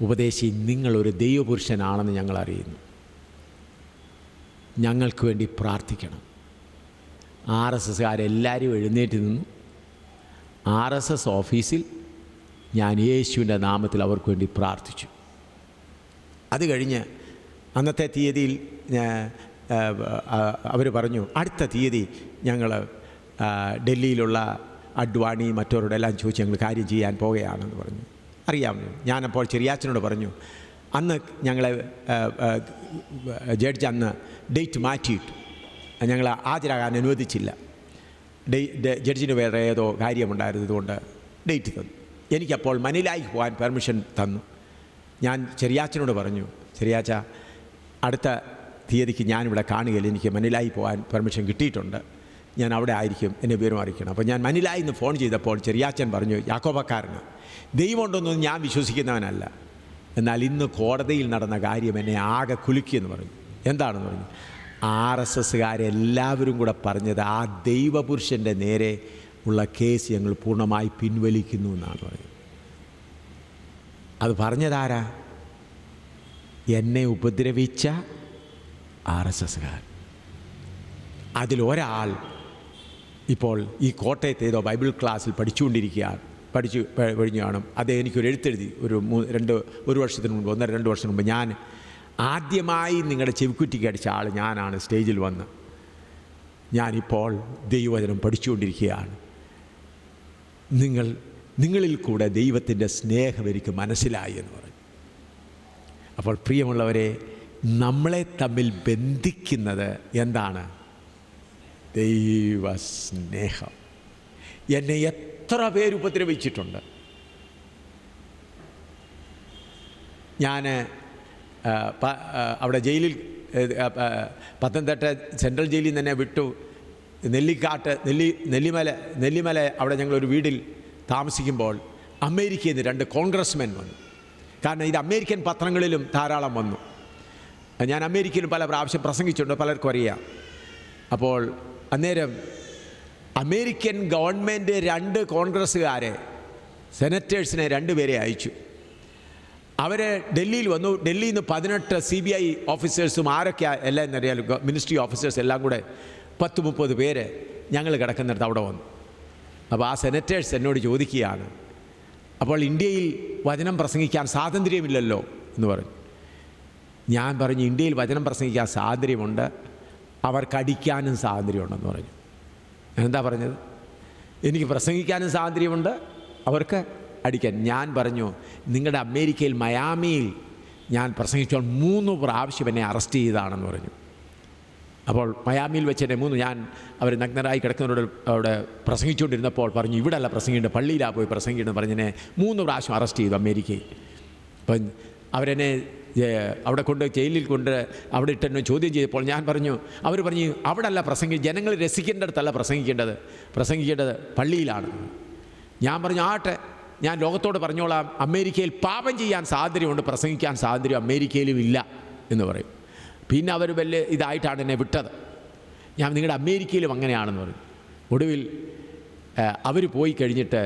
ഉപദേശി, നിങ്ങളൊരു ദൈവപുരുഷനാണെന്ന് ഞങ്ങൾ അറിയുന്നു, ഞങ്ങൾക്ക് വേണ്ടി പ്രാർത്ഥിക്കണം. RSSകാരെല്ലാവരും എഴുന്നേറ്റ് നിന്നു. RSS ഓഫീസിൽ ഞാൻ യേശുവിൻ്റെ നാമത്തിൽ അവർക്ക് വേണ്ടി പ്രാർത്ഥിച്ചു. അത് കഴിഞ്ഞ് അന്നത്തെ തീയതിയിൽ അവർ പറഞ്ഞു, അടുത്ത തീയതി ഞങ്ങൾ ഡൽഹിയിലുള്ള അഡ്വാണി മറ്റവരോടെല്ലാം ചോദിച്ച് ഞങ്ങൾ കാര്യം ചെയ്യാൻ പോകുകയാണെന്ന് പറഞ്ഞു. അറിയാമല്ലോ. ഞാനപ്പോൾ ചെറിയാച്ചനോട് പറഞ്ഞു, അന്ന് ഞങ്ങളെ ജഡ്ജ് അന്ന് ഡേറ്റ് മാറ്റിയിട്ടു, ഞങ്ങൾ ഹാജരാകാൻ അനുവദിച്ചില്ല. ജഡ്ജിന് വേറെ ഏതോ കാര്യമുണ്ടായിരുന്നതുകൊണ്ട് ഡേറ്റ് തന്നു. എനിക്കപ്പോൾ മനിലായിക്ക് പോകാൻ പെർമിഷൻ തന്നു. ഞാൻ ചെറിയാച്ചനോട് പറഞ്ഞു, ചെറിയാച്ച, അടുത്ത തീയതിക്ക് ഞാനിവിടെ കാണുകയില്ല, എനിക്ക് മനിലായി പോകാൻ പെർമിഷൻ കിട്ടിയിട്ടുണ്ട്, ഞാൻ അവിടെ ആയിരിക്കും, എന്നെ വിവരം അറിയിക്കണം. അപ്പോൾ ഞാൻ മനിലായിൽ നിന്ന് ഫോൺ ചെയ്തപ്പോൾ ചെറിയാച്ചൻ പറഞ്ഞു, യാക്കോബക്കാരന് ദൈവമുണ്ടെന്നൊന്നും ഞാൻ വിശ്വസിക്കുന്നവനല്ല, എന്നാൽ ഇന്ന് കോടതിയിൽ നടന്ന കാര്യം എന്നെ ആകെ കുലുക്കിയെന്ന് പറഞ്ഞു. എന്താണെന്ന് പറഞ്ഞു, RSSകാരെല്ലാവരും കൂടെ പറഞ്ഞത് ആ ദൈവപുരുഷൻ്റെ നേരെ ഉള്ള കേസ് ഞങ്ങൾ പൂർണ്ണമായി പിൻവലിക്കുന്നു എന്നാണ് പറഞ്ഞത്. അത് പറഞ്ഞതാരാ? എന്നെ ഉപദ്രവിച്ച RSSകാർ. അതിലൊരാൾ ഇപ്പോൾ ഈ കോട്ടയത്ത് ഏതോ ബൈബിൾ ക്ലാസ്സിൽ പഠിച്ചു കഴിഞ്ഞു കാണും. അത് എനിക്കൊരു എഴുത്തെഴുതി ഒരു വർഷത്തിന് മുമ്പ്, 1-2 വർഷം മുമ്പ്, ഞാൻ ആദ്യമായി നിങ്ങളുടെ ചെവിക്കുറ്റിക്ക് അടിച്ച ആൾ ഞാനാണ്. സ്റ്റേജിൽ വന്ന് ഞാനിപ്പോൾ ദൈവവചനം പഠിച്ചുകൊണ്ടിരിക്കുകയാണ്. നിങ്ങളിൽ കൂടെ ദൈവത്തിൻ്റെ സ്നേഹം എനിക്ക് മനസ്സിലായി എന്ന് പറഞ്ഞു. അപ്പോൾ പ്രിയമുള്ളവരെ, നമ്മളെ തമ്മിൽ ബന്ധിക്കുന്നത് എന്താണ്? ദൈവസ്നേഹം. എന്നെ എത്ര പേര് ഉപദ്രവിച്ചിട്ടുണ്ട്. ഞാൻ അവിടെ ജയിലിൽ, പത്തനംതിട്ട സെൻട്രൽ ജയിലിൽ തന്നെ വിട്ടു. നെല്ലിമല അവിടെ ഞങ്ങളൊരു വീട്ടിൽ താമസിക്കുമ്പോൾ അമേരിക്കയിൽ നിന്ന് 2 കോൺഗ്രസ്മെൻ വന്നു. കാരണം ഇത് അമേരിക്കൻ പത്രങ്ങളിലും ധാരാളം വന്നു. ഞാൻ അമേരിക്കയിലും പല പ്രാവശ്യം പ്രസംഗിച്ചിട്ടുണ്ട്, പലർക്കും അറിയാം. അപ്പോൾ അന്നേരം അമേരിക്കൻ ഗവൺമെൻറ് 2 കോൺഗ്രസ്സുകാരെ, സെനറ്റേഴ്സിനെ 2 പേരെ അയച്ചു. അവർ ഡൽഹിയിൽ വന്നു. ഡൽഹിയിൽ നിന്ന് 18 CBI ഓഫീസേഴ്സും ആരൊക്കെയാണ് എല്ലാം എന്നറിയാലും, മിനിസ്ട്രി ഓഫീസേഴ്സ് എല്ലാം കൂടെ 10-30 പേര് ഞങ്ങൾ കിടക്കുന്നിടത്ത് അവിടെ വന്നു. അപ്പോൾ ആ സെനറ്റേഴ്സ് എന്നോട് ചോദിക്കുകയാണ്, അപ്പോൾ ഇന്ത്യയിൽ വചനം പ്രസംഗിക്കാൻ സ്വാതന്ത്ര്യമില്ലല്ലോ എന്ന് പറഞ്ഞു. ഞാൻ പറഞ്ഞു, ഇന്ത്യയിൽ വചനം പ്രസംഗിക്കാൻ സ്വാതന്ത്ര്യമുണ്ട്, അവർക്കടിക്കാനും സ്വാതന്ത്ര്യമുണ്ടെന്ന് പറഞ്ഞു. എന്താ പറഞ്ഞത്? എനിക്ക് പ്രസംഗിക്കാനും സ്വാതന്ത്ര്യമുണ്ട്, അവർക്ക് അടിക്കാൻ. ഞാൻ പറഞ്ഞു, നിങ്ങളുടെ അമേരിക്കയിൽ മയാമിയിൽ ഞാൻ പ്രസംഗിച്ചാൽ 3 പ്രാവശ്യം എന്നെ അറസ്റ്റ് ചെയ്തതാണെന്ന് പറഞ്ഞു. അപ്പോൾ മയാമിയിൽ വെച്ച് എന്നെ ഞാൻ അവർ നഗ്നരായി കിടക്കുന്നവരോട് അവിടെ പ്രസംഗിച്ചുകൊണ്ടിരുന്നപ്പോൾ പറഞ്ഞു, ഇവിടെ അല്ല പ്രസംഗിക്കേണ്ടത്, പള്ളിയിലാണ് പോയി പ്രസംഗിക്കുന്നത് പറഞ്ഞെന്നെ 3 പ്രാവശ്യം അറസ്റ്റ് ചെയ്തു അമേരിക്കയിൽ. അപ്പം അവരെന്നെ അവിടെ കൊണ്ട് ജയിലിൽ കൊണ്ട് അവിടെ ഇട്ടെന്നെ ചോദ്യം ചെയ്തപ്പോൾ ഞാൻ പറഞ്ഞു, അവർ പറഞ്ഞു അവിടെ അല്ല ജനങ്ങൾ രസിക്കേണ്ടടുത്തല്ല പ്രസംഗിക്കേണ്ടത് പള്ളിയിലാണ്. ഞാൻ പറഞ്ഞു, ആട്ടെ, ഞാൻ ലോകത്തോട് പറഞ്ഞോളാം, അമേരിക്കയിൽ പാപം ചെയ്യാൻ സ്വാതന്ത്ര്യമുണ്ട്, പ്രസംഗിക്കാൻ സ്വാതന്ത്ര്യം അമേരിക്കയിലും ഇല്ല എന്ന് പറയും. പിന്നെ അവർ വലിയ ഇതായിട്ടാണ് എന്നെ വിട്ടത്. ഞാൻ നിങ്ങളുടെ അമേരിക്കയിലും അങ്ങനെയാണെന്ന് പറയും. ഒടുവിൽ അവർ പോയി കഴിഞ്ഞിട്ട്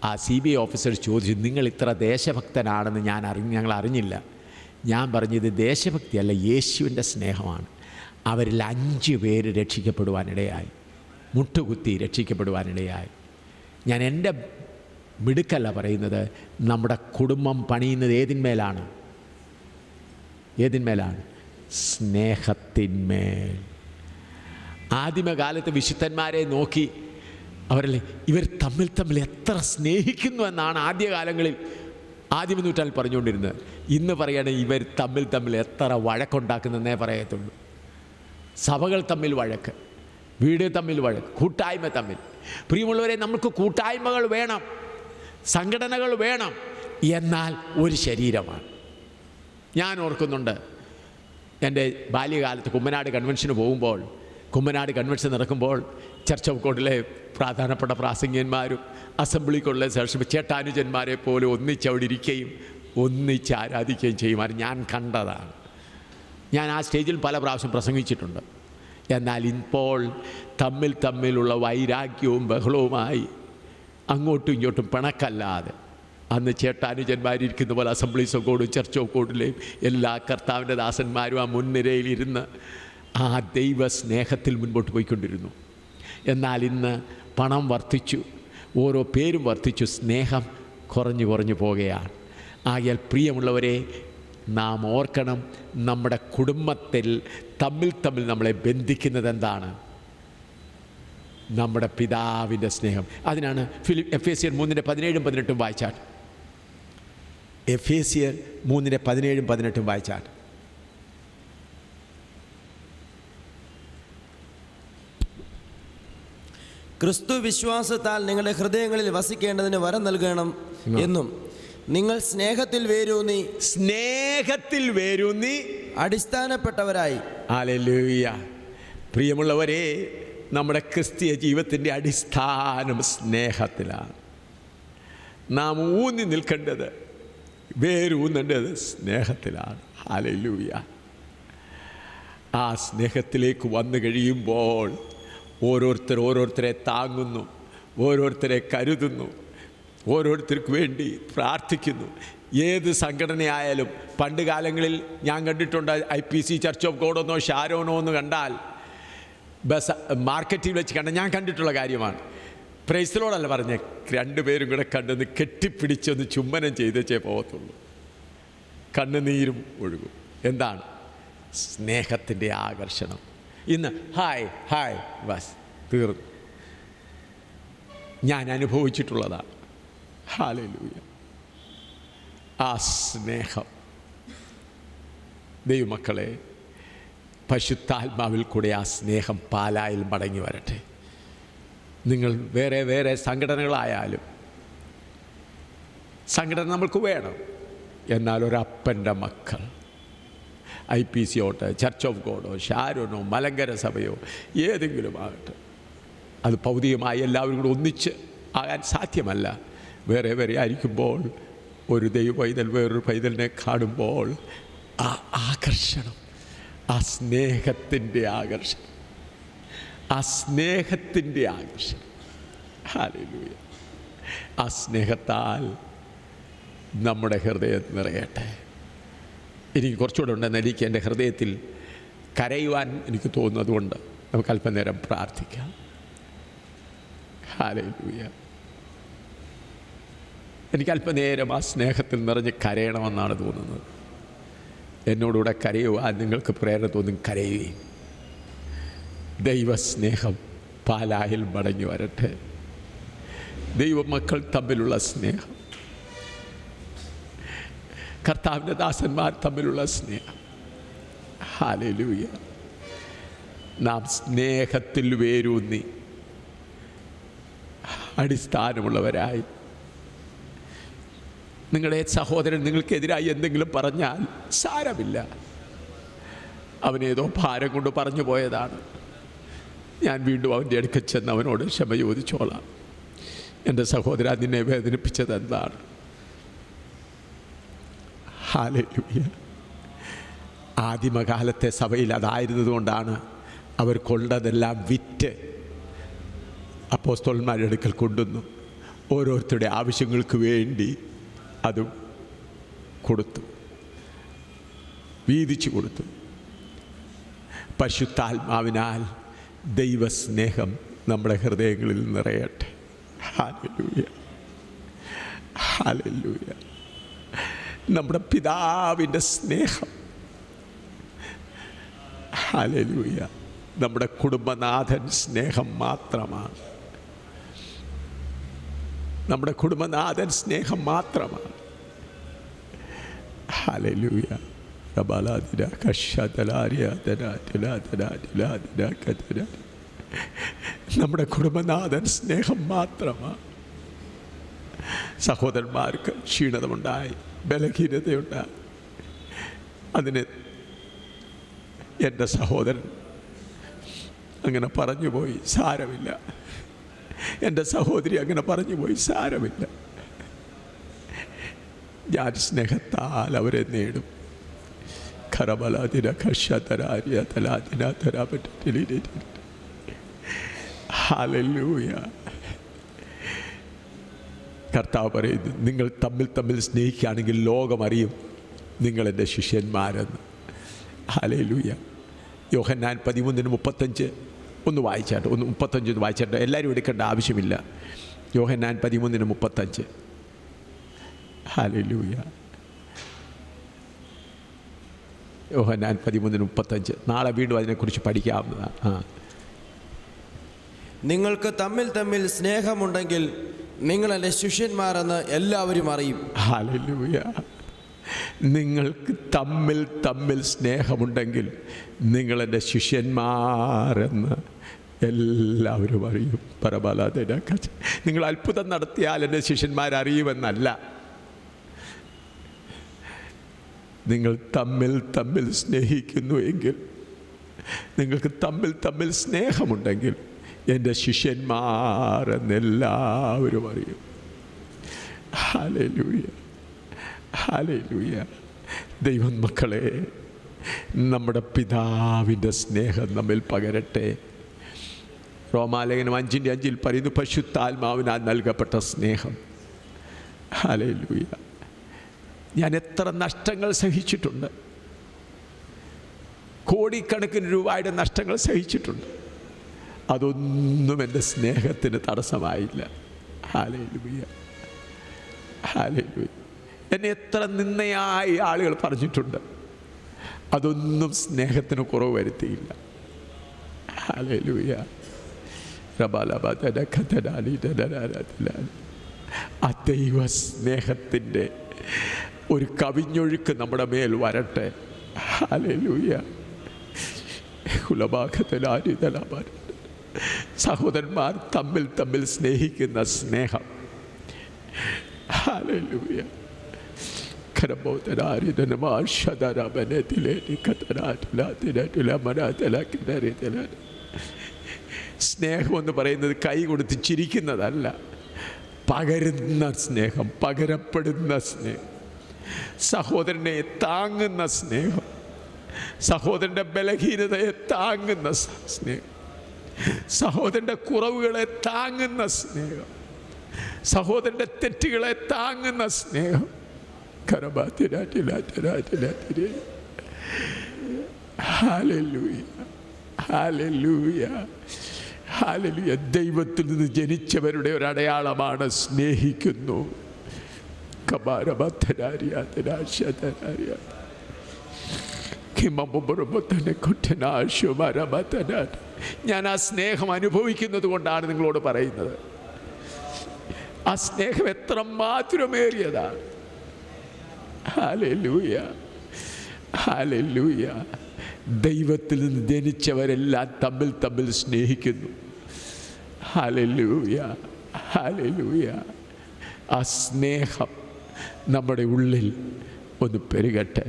ആ CBI ഓഫീസർ ചോദിച്ചു, നിങ്ങൾ ഇത്ര ദേശഭക്തനാണെന്ന് ഞങ്ങൾ അറിഞ്ഞില്ല. ഞാൻ പറഞ്ഞത് ദേശഭക്തിയല്ല, യേശുവിൻ്റെ സ്നേഹമാണ്. അവരിൽ 5 പേര് രക്ഷിക്കപ്പെടുവാനിടയായി, മുട്ടുകുത്തി രക്ഷിക്കപ്പെടുവാനിടയായി. ഞാൻ എൻ്റെ മിടുക്കല്ല പറയുന്നത്, നമ്മുടെ കുടുംബം പണിയുന്നത് ഏതിന്മേലാണ്? സ്നേഹത്തിന്മേൽ. ആദിമകാലത്ത് വിശുദ്ധന്മാരെ നോക്കി അവരല്ലേ ഇവർ തമ്മിൽ എത്ര സ്നേഹിക്കുന്നു എന്നാണ് ആദ്യകാലങ്ങളിൽ ആദിമ നൂറ്റാണ്ടിൽ പറഞ്ഞുകൊണ്ടിരുന്നത്. ഇന്ന് പറയുകയാണെങ്കിൽ ഇവർ തമ്മിൽ എത്ര വഴക്കുണ്ടാക്കുന്നതെന്നേ പറയത്തുള്ളൂ. സഭകൾ തമ്മിൽ വഴക്ക്, വീട് തമ്മിൽ വഴക്ക്, കൂട്ടായ്മ തമ്മിൽ. പ്രിയമുള്ളവരെ, നമുക്ക് കൂട്ടായ്മകൾ വേണം, സംഘടനകൾ വേണം, എന്നാൽ ഒരു ശരീരമാണ്. ഞാൻ ഓർക്കുന്നുണ്ട്, എൻ്റെ ബാല്യകാലത്ത് കുമ്മനാട് കൺവെൻഷന് പോകുമ്പോൾ, കുമ്മനാട് കൺവെൻഷൻ നടക്കുമ്പോൾ ചർച്ച് ഓഫ് ഗോഡിലെ പ്രധാനപ്പെട്ട പ്രാസംഗികന്മാരും അസംബ്ലിക്കുള്ള ശേഷം ചേട്ടാനുജന്മാരെ പോലെ ഒന്നിച്ചവിടെ ഇരിക്കുകയും ഒന്നിച്ച് ആരാധിക്കുകയും ചെയ്യുമായിരുന്നു. ഞാൻ കണ്ടതാണ്. ഞാൻ ആ സ്റ്റേജിൽ പല പ്രാവശ്യം പ്രസംഗിച്ചിട്ടുണ്ട്. എന്നാൽ ഇപ്പോൾ തമ്മിലുള്ള വൈരാഗ്യവും ബഹളവുമായി അങ്ങോട്ടും ഇങ്ങോട്ടും പിണക്കല്ലാതെ, അന്ന് ചേട്ടാനുജന്മാരിയ്ക്കുന്ന പോലെ അസംബ്ലീസ് ഓഫ് ഗോഡും ചർച്ച് ഓഫ് ഗോഡിലെയും എല്ലാ കർത്താവിൻ്റെ ദാസന്മാരും ആ മുൻനിരയിലിരുന്ന് ആ ദൈവ സ്നേഹത്തിൽ മുൻപോട്ട് പോയിക്കൊണ്ടിരുന്നു. എന്നാൽ ഇന്ന് പണം വർദ്ധിച്ചു, ഓരോ പേരും വർദ്ധിച്ചു, സ്നേഹം കുറഞ്ഞു പോകുകയാണ്. ആകയാൽ പ്രിയമുള്ളവരെ, നാം ഓർക്കണം, നമ്മുടെ കുടുംബത്തിൽ തമ്മിൽ നമ്മളെ ബന്ധിക്കുന്നത് എന്താണ്? നമ്മുടെ പിതാവിൻ്റെ സ്നേഹം. അതിനാണ് എഫേസ്യർ 3:17-18 വായിച്ചാൽ. എഫേസ്യർ 3:17-18 വായിച്ചാൽ. ക്രിസ്തു വിശ്വാസത്താൽ നിങ്ങളുടെ ഹൃദയങ്ങളിൽ വസിക്കേണ്ടതിന് വരം നൽകണം എന്നും നിങ്ങൾ സ്നേഹത്തിൽ വേരൂന്നി അടിസ്ഥാനപ്പെട്ടവരായി. ഹല്ലേലൂയ. പ്രിയമുള്ളവരെ, നമ്മുടെ ക്രിസ്തീയ ജീവിതത്തിൻ്റെ അടിസ്ഥാനം സ്നേഹത്തിലാണ്. നാം ഊന്നി നിൽക്കേണ്ടത്, വേരൂന്നേണ്ടത് സ്നേഹത്തിലാണ്. ഹല്ലേലൂയ. ആ സ്നേഹത്തിലേക്ക് വന്നു കഴിയുമ്പോൾ ഓരോരുത്തരെ താങ്ങുന്നു, ഓരോരുത്തരെ കരുതുന്നു, ഓരോരുത്തർക്ക് വേണ്ടി പ്രാർത്ഥിക്കുന്നു. ഏത് സംഘടനയായാലും പണ്ട് കാലങ്ങളിൽ ഞാൻ കണ്ടിട്ടുണ്ട്, IPC, ചർച്ച് ഓഫ് ഗോഡെന്നോ ഷാരോനോ എന്ന് കണ്ടാൽ മാർക്കറ്റിൽ വെച്ച് ഞാൻ കണ്ടിട്ടുള്ള കാര്യമാണ്. പ്രൈസിലോടല്ല പറഞ്ഞ, 2 പേരും കൂടെ കണ്ടെന്ന് കെട്ടിപ്പിടിച്ചൊന്ന് ചുംബനം ചെയ്തേ പോകത്തുള്ളൂ. കണ്ണുനീരും ഒഴുകും. എന്താണ്? സ്നേഹത്തിൻ്റെ ആകർഷണം. ഇന്ന് ഹായ് ബസ് തീർന്നു. ഞാൻ അനുഭവിച്ചിട്ടുള്ളതാണ്. ഹല്ലേലൂയ. ആ സ്നേഹം, ദൈവമക്കളെ, പരിശുദ്ധാത്മാവിൽ കൂടെ ആ സ്നേഹം പാലായിൽ മടങ്ങി വരട്ടെ. നിങ്ങൾ വേറെ സംഘടനകളായാലും, സംഘടന നമ്മൾക്ക് വേണം, എന്നാൽ ഒരപ്പൻ്റെ മക്കൾ, IPC ഓട്ടെ, ചർച്ച് ഓഫ് ഗോഡോ, ഷാരോനോ, മലങ്കര സഭയോ ഏതെങ്കിലും ആകട്ടെ, അത് ഭൗതികമായി എല്ലാവരും കൂടെ ഒന്നിച്ച് ആകാൻ സാധ്യമല്ല. വേറെ ആയിരിക്കുമ്പോൾ ഒരു ദൈവ പൈതൽ വേറൊരു പൈതലിനെ കാണുമ്പോൾ ആ ആകർഷണം, ആ സ്നേഹത്തിൻ്റെ ആകർഷണം, ഹല്ലേലൂയ. ആ സ്നേഹത്താൽ നമ്മുടെ ഹൃദയം നിറയട്ടെ. എനിക്ക് കുറച്ചുകൂടെ ഉണ്ടെന്ന് എനിക്ക് എൻ്റെ ഹൃദയത്തിൽ കരയുവാൻ എനിക്ക് തോന്നുന്നതുകൊണ്ട് നമുക്ക് അല്പനേരം പ്രാർത്ഥിക്കാം. ഹല്ലേലൂയ. എനിക്ക് അല്പനേരം ആ സ്നേഹത്തിൽ നിറഞ്ഞ് കരയണമെന്നാണ് തോന്നുന്നത്. എന്നോടുകൂടെ കരയുവാൻ നിങ്ങൾക്ക് പ്രേരണ തോന്നും, കരയുകയും ദൈവസ്നേഹം പാലായിൽ മടങ്ങി വരട്ടെ. ദൈവമക്കൾ തമ്മിലുള്ള സ്നേഹം, കർത്താവിൻ്റെ ദാസന്മാർ തമ്മിലുള്ള സ്നേഹം. ഹല്ലേലൂയ. നാം സ്നേഹത്തിൽ വേരൂന്നി അടിസ്ഥാനമുള്ളവരായി, നിങ്ങളുടെ സഹോദരൻ നിങ്ങൾക്കെതിരായി എന്തെങ്കിലും പറഞ്ഞാൽ സാരമില്ല, അവനേതോ ഭാരം കൊണ്ട് പറഞ്ഞു പോയതാണ്, ഞാൻ വീണ്ടും അവൻ്റെ അടുക്കൽ ചെന്ന് അവനോട് ക്ഷമ ചോദിച്ചോളാം. എൻ്റെ സഹോദര, നിന്നെ വേദനിപ്പിച്ചത് എന്താണ്? ഹല്ലേലൂയ. ആദിമകാലത്തെ സഭയിൽ അതായിരുന്നതുകൊണ്ടാണ് അവർ കൊണ്ടതെല്ലാം വിറ്റ് അപ്പോസ്തലന്മാരുടെ അടുക്കൽ കൊണ്ടുവന്നു ഓരോരുത്തരുടെ ആവശ്യങ്ങൾക്ക് വേണ്ടി അതും കൊടുത്തു, വീതിച്ചു കൊടുത്തു. പരിശുദ്ധാത്മാവിനാൽ ദൈവസ്നേഹം നമ്മുടെ ഹൃദയങ്ങളിൽ നിറയട്ടെ. Hallelujah, hallelujah. നമ്മുടെ പിതാവിൻ്റെ സ്നേഹം, ഹല്ലേലൂയ, നമ്മുടെ കുടുംബനാഥൻ സ്നേഹം മാത്രമാണ്. നമ്മുടെ കുടുംബനാഥൻ സ്നേഹം മാത്രമാണ്. ഹല്ലേലൂയ. നമ്മുടെ കുടുംബനാഥൻ സ്നേഹം മാത്രമാണ്. സഹോദരന്മാർക്ക് ക്ഷീണതമുണ്ടായി, ബലഹീനതയുണ്ടായി, അതിന് എൻ്റെ സഹോദരൻ അങ്ങനെ പറഞ്ഞുപോയി, സാരമില്ല. എൻ്റെ സഹോദരി അങ്ങനെ പറഞ്ഞുപോയി, സാരമില്ല. ഞാൻ സ്നേഹത്താൽ അവരെ നേടും. ഹല്ലേലൂയ. കർത്താവ് പറയുന്നു, നിങ്ങൾ തമ്മിൽ തമ്മിൽ സ്നേഹിക്കുകയാണെങ്കിൽ ലോകമറിയും നിങ്ങളെൻ്റെ ശിഷ്യന്മാരെന്ന്. ഹല്ലേലൂയ. യോഹന്നാൻ 13:35 ഒന്ന് വായിച്ചാട്ട്, 35 വായിച്ചാട്ട്, എല്ലാവരും എടുക്കേണ്ട ആവശ്യമില്ല. യോഹന്നാൻ 13:35. ഹല്ലേലൂയ. യോഹന്നാൻ 13:35. നാളെ വീണ്ടും അതിനെക്കുറിച്ച് പഠിക്കാവുന്നതാണ്. നിങ്ങൾക്ക് തമ്മിൽ തമ്മിൽ സ്നേഹമുണ്ടെങ്കിൽ നിങ്ങളെൻ്റെ ശിഷ്യന്മാരെന്ന് എല്ലാവരും അറിയും. ഹല്ലേലൂയ. നിങ്ങൾക്ക് തമ്മിൽ തമ്മിൽ സ്നേഹമുണ്ടെങ്കിൽ നിങ്ങളെൻ്റെ ശിഷ്യന്മാരെന്ന് എല്ലാവരും അറിയും. പരബാലാദേനക്ക. നിങ്ങൾ അത്ഭുതം നടത്തിയാൽ എൻ്റെ ശിഷ്യന്മാരറിയുമെന്നല്ല, നിങ്ങൾ തമ്മിൽ തമ്മിൽ സ്നേഹിക്കുന്നു എങ്കിൽ, നിങ്ങൾക്ക് തമ്മിൽ തമ്മിൽ സ്നേഹമുണ്ടെങ്കിൽ എൻ്റെ ശിഷ്യന്മാരെന്നെല്ലാവരും അറിയും. Hallelujah, hallelujah. ദൈവം മക്കളെ, നമ്മുടെ പിതാവിൻ്റെ സ്നേഹം നമ്മിൽ പകരട്ടെ. റോമാലേഖനം 5:5 പറയുന്നു, പരിശുദ്ധാത്മാവിനാൽ നൽകപ്പെട്ട സ്നേഹം. ഹല്ലേലൂയ. ഞാൻ എത്ര നഷ്ടങ്ങൾ സഹിച്ചിട്ടുണ്ട്, കോടിക്കണക്കിന് രൂപയുടെ നഷ്ടങ്ങൾ സഹിച്ചിട്ടുണ്ട്. അതൊന്നും എൻ്റെ സ്നേഹത്തിന് തടസ്സമായില്ല. Hallelujah, hallelujah. എന്നെ എത്ര നിന്ദയായി ആളുകൾ പറഞ്ഞിട്ടുണ്ട്, അതൊന്നും സ്നേഹത്തിന് കുറവ് വരുത്തിയില്ല. ഹല്ലേലൂയ. ആ ദൈവ സ്നേഹത്തിൻ്റെ ഒരു കവിഞ്ഞൊഴുക്ക് നമ്മുടെ മേൽ വരട്ടെ. ഹല്ലേലൂയ. സഹോദരന്മാർ തമ്മിൽ തമ്മിൽ സ്നേഹിക്കുന്ന സ്നേഹം. ഹല്ലേലൂയ. സ്നേഹം എന്ന് പറയുന്നത് കൈ കൊടുത്ത് ചിരിക്കുന്നതല്ല, പകരുന്ന സ്നേഹം, പകരപ്പെടുന്ന സ്നേഹം, സഹോദരനെ താങ്ങുന്ന സ്നേഹം, സഹോദരൻ്റെ ബലഹീനതയെ താങ്ങുന്ന സ്നേഹം, സഹോദരൻ്റെ കുറവുകളെ താങ്ങുന്ന സ്നേഹം, സഹോദരൻ്റെ തെറ്റുകളെ താങ്ങുന്ന സ്നേഹം. Hallelujah, hallelujah, hallelujah. ദൈവത്തിൽ നിന്ന് ജനിച്ചവരുടെ ഒരു അടയാളമാണ് സ്നേഹിക്കുന്നു. ഞാൻ ആ സ്നേഹം അനുഭവിക്കുന്നത് കൊണ്ടാണ് നിങ്ങളോട് പറയുന്നത്. ആ സ്നേഹം എത്ര മാധുരമേറിയതാണ്. Hallelujah, hallelujah. ദൈവത്തിൽ നിന്ന് ജനിച്ചവരെല്ലാം തമ്മിൽ സ്നേഹിക്കുന്നു. Hallelujah, hallelujah. ആ സ്നേഹം നമ്മുടെ ഉള്ളിൽ ഒന്ന് പെരുകട്ടെ.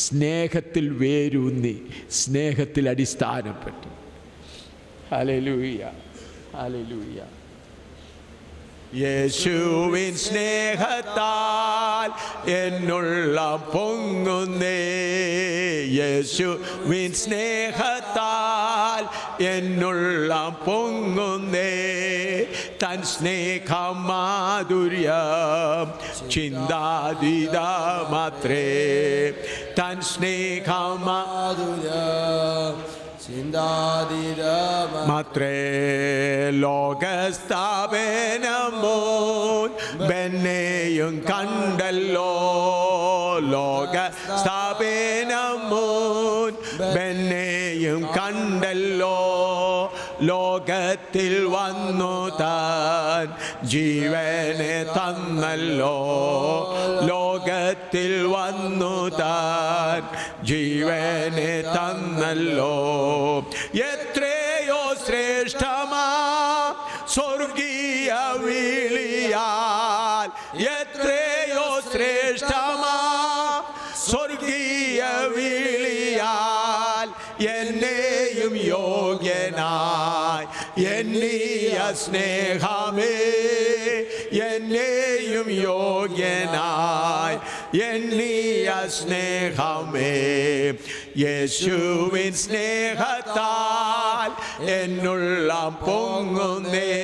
സ്നേഹത്തിൽ വേരൂന്നി, സ്നേഹത്തിൽ അടിസ്ഥാനപ്പെട്ടു. Hallelujah, hallelujah. യേശുവിൻ സ്നേഹത്താൽ എന്നുള്ളം പൊങ്ങുന്നേ, യേശുവിൻ സ്നേഹത്താൽ എന്നുള്ളം പൊങ്ങുന്നേ, തൻ സ്നേഹമാധുര്യം ചിന്താതീതമാത്രേ, തൻ സ്നേഹമാധുര്യം മാത്രേ. ലോകസ്ഥാപനമോൻ ബെന്നെയും കണ്ടല്ലോ, ലോകസ്ഥാപനമോൻ ബെന്നെയും കണ്ടല്ലോ, ലോകത്തിൽ വന്നു താൻ ജീവനെ തന്നല്ലോ, ലോകത്തിൽ വന്നു താൻ ജീവനെ തന്നല്ലോ. എത്രയോ ശ്രേഷ്ഠമാ സ്വർഗീയ വിളിയാൽ, എത്രയോ ശ്രേഷ്ഠമാ സ്വർഗീയ വിളിയാൽ, എന്നെയും യോഗ്യനായി എന്നീയ സ്നേഹമേ, എന്നെയും യോഗ്യനായി എന്നീയ സ്നേഹമേ. യേശുവിൻ സ്നേഹത്താൽ എന്നുള്ളം പൊങ്ങുന്നേ,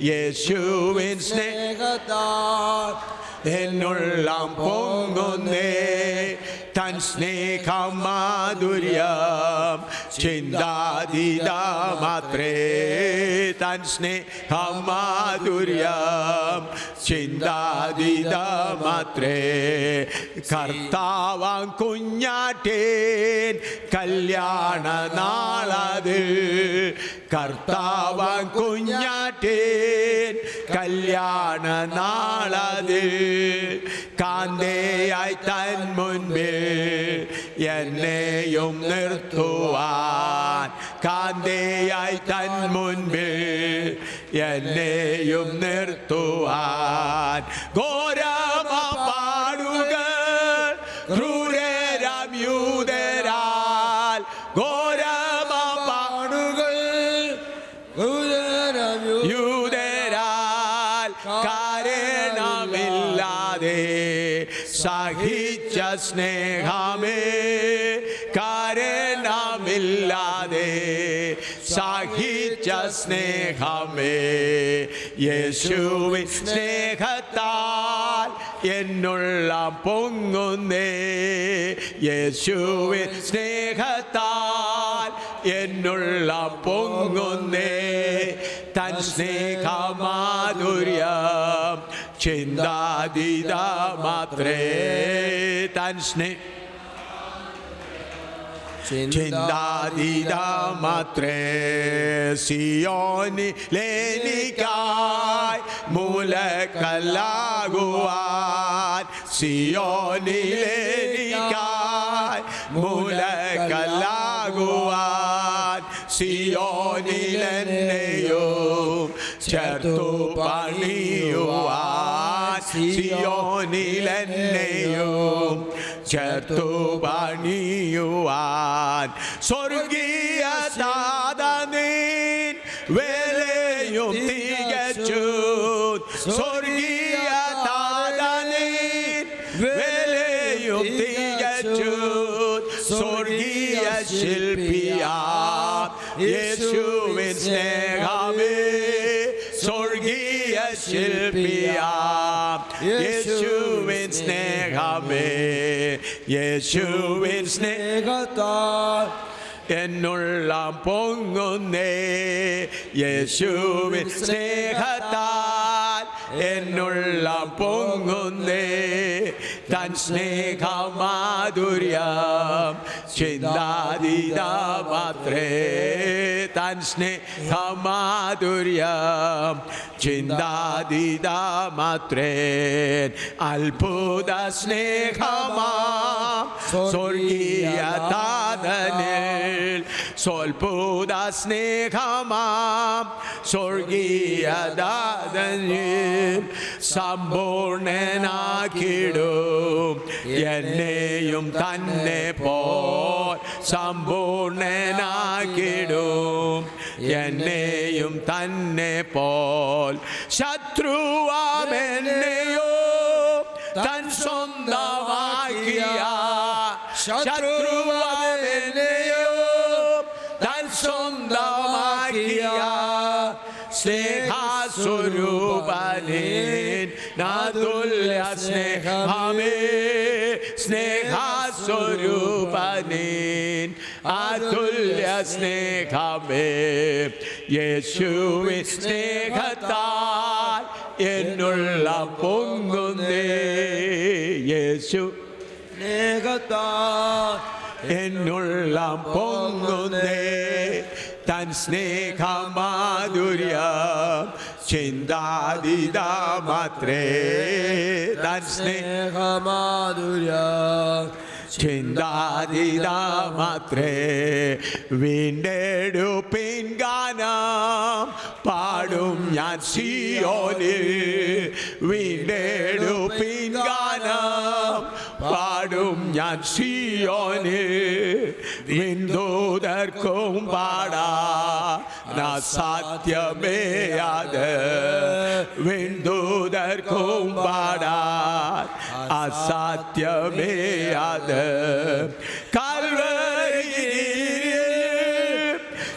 യേശുവിൻ സ്നേഹത്താൽ എന്നുള്ളം പൊങ്ങുന്നേ, തൻ സ്നേഹമാധുര്യം ചിന്താതീതമാത്രേ, തൻ സ്നേഹമാധുര്യം ചിന്താതീതമാത്രേ. കർത്താവാം കുഞ്ഞാട്ടേൻ കല്യാണ നാളതിൽ, കർത്താവാം കുഞ്ഞാട്ടേൻ കല്യാണ നാളതിൽ, കാന്തയായി തൻ മുൻപിൽ എന്നെയും നിർത്തുവാൻ, കാന്തയായി തൻ മുൻപിൽ എന്നെയും നിർത്തുവാൻ. ഘോരമ പാടുകൾ ക്രൂരരാം യൂദരാൽ, ഘോരമ പാടുകൾ യൂദരാൽ, കാരണമില്ലാതെ സഹിച്ച സ്നേഹമേ, കാരണമില്ലാതെ സഹിച്ച സ്നേഹമേ. യേശുവിൻ സ്നേഹത്താൽ എന്നുള്ളം പൊങ്ങുന്നേ, യേശുവിൻ സ്നേഹത്താൽ എന്നുള്ളം പൊങ്ങുന്നേ, തൻ സ്നേഹമാധുര്യം ചിന്താതീതമാത്രേ, തൻ ചിന്താതീതമാത്രേ. സിയോനിലെനിക്കായി മൂലക്കല്ലാകുവാൻ, സിയോനിലെനിക്കായി മൂലക്കല്ലാകുവാൻ, സിയോനിലെന്നെയും ചേർത്തു പണിയുവാൻ, സിയോനിലെന്നെയും ചേർത്തു പണിയുവാൻ. സ്വർഗീയ താതനീൻ വേലയും തികച്ചു, സ്വർഗീയ താതനീൻ വേലയും തികച്ചു, സ്വർഗീയ ശില്പിയാം യേശുവിൻ സ്നേഹമേ, സ്വർഗീയ ശില്പിയാം യേശുവിൻ സ്നേഹമേ. യേശുവിൻ സ്നേഹത്താൽ എന്നുള്ളം പൊങ്ങുന്നേ, യേശുവിൻ സ്നേഹത്താൽ എന്നുള്ളം പൊങ്ങുന്നേ, തൻ സ്നേഹമാധുര്യം ചിന്താതീതമാത്രേ, തൻ സ്നേഹമാധുര്യം ചിന്താതീതമാത്രേൻ അത്ഭുത സ്നേഹമാം സ്വർഗീയ താതനിൽ സ്വൽഭുത സ്നേഹമാം സ്വർഗീയ താതനിൽ സമ്പൂർണനാക്കിടും എന്നെയും തന്നെ പോൽ സമ്പൂർണനാക്കിടും എന്നെയും തന്നെ പോൽ ശത്രുവാമെന്നെയോ തൻ സ്വന്തമാക്കിയ ശത്രുവാമെന്നെയോ തൻ സ്വന്തമാക്കിയ സ്നേഹസ്വരൂപനീൻ നാതുല്യ സ്നേഹമേ സ്നേഹസ്വരൂപനീൻ അതുല്യ സ്നേഹമേ യേശുവിൻ സ്നേഹത്താൽ എന്നുള്ള പൊങ്ങുന്നേ യേശു സ്നേഹത്താൽ എന്നുള്ള പൊങ്ങുന്നേ തൻ സ്നേഹമാധുര്യം ചിന്താതീതമാത്രേ തൻ സ്നേഹമാധുര്യം ചിന്താതീതമാത്രേ വീണ്ടെടുപ്പിൻ ഗാനം പാടും ഞാൻ സിയോനിൽ വീണ്ടെടുപ്പിൻ ഗാനം പാടും ഞാൻ സിയോനിൽ വിന്ദൂതർക്കും പാടാൻ അസാധ്യമേ അത് വിന്ദൂതർക്കും പാടാൻ അസാധ്യമേ അത്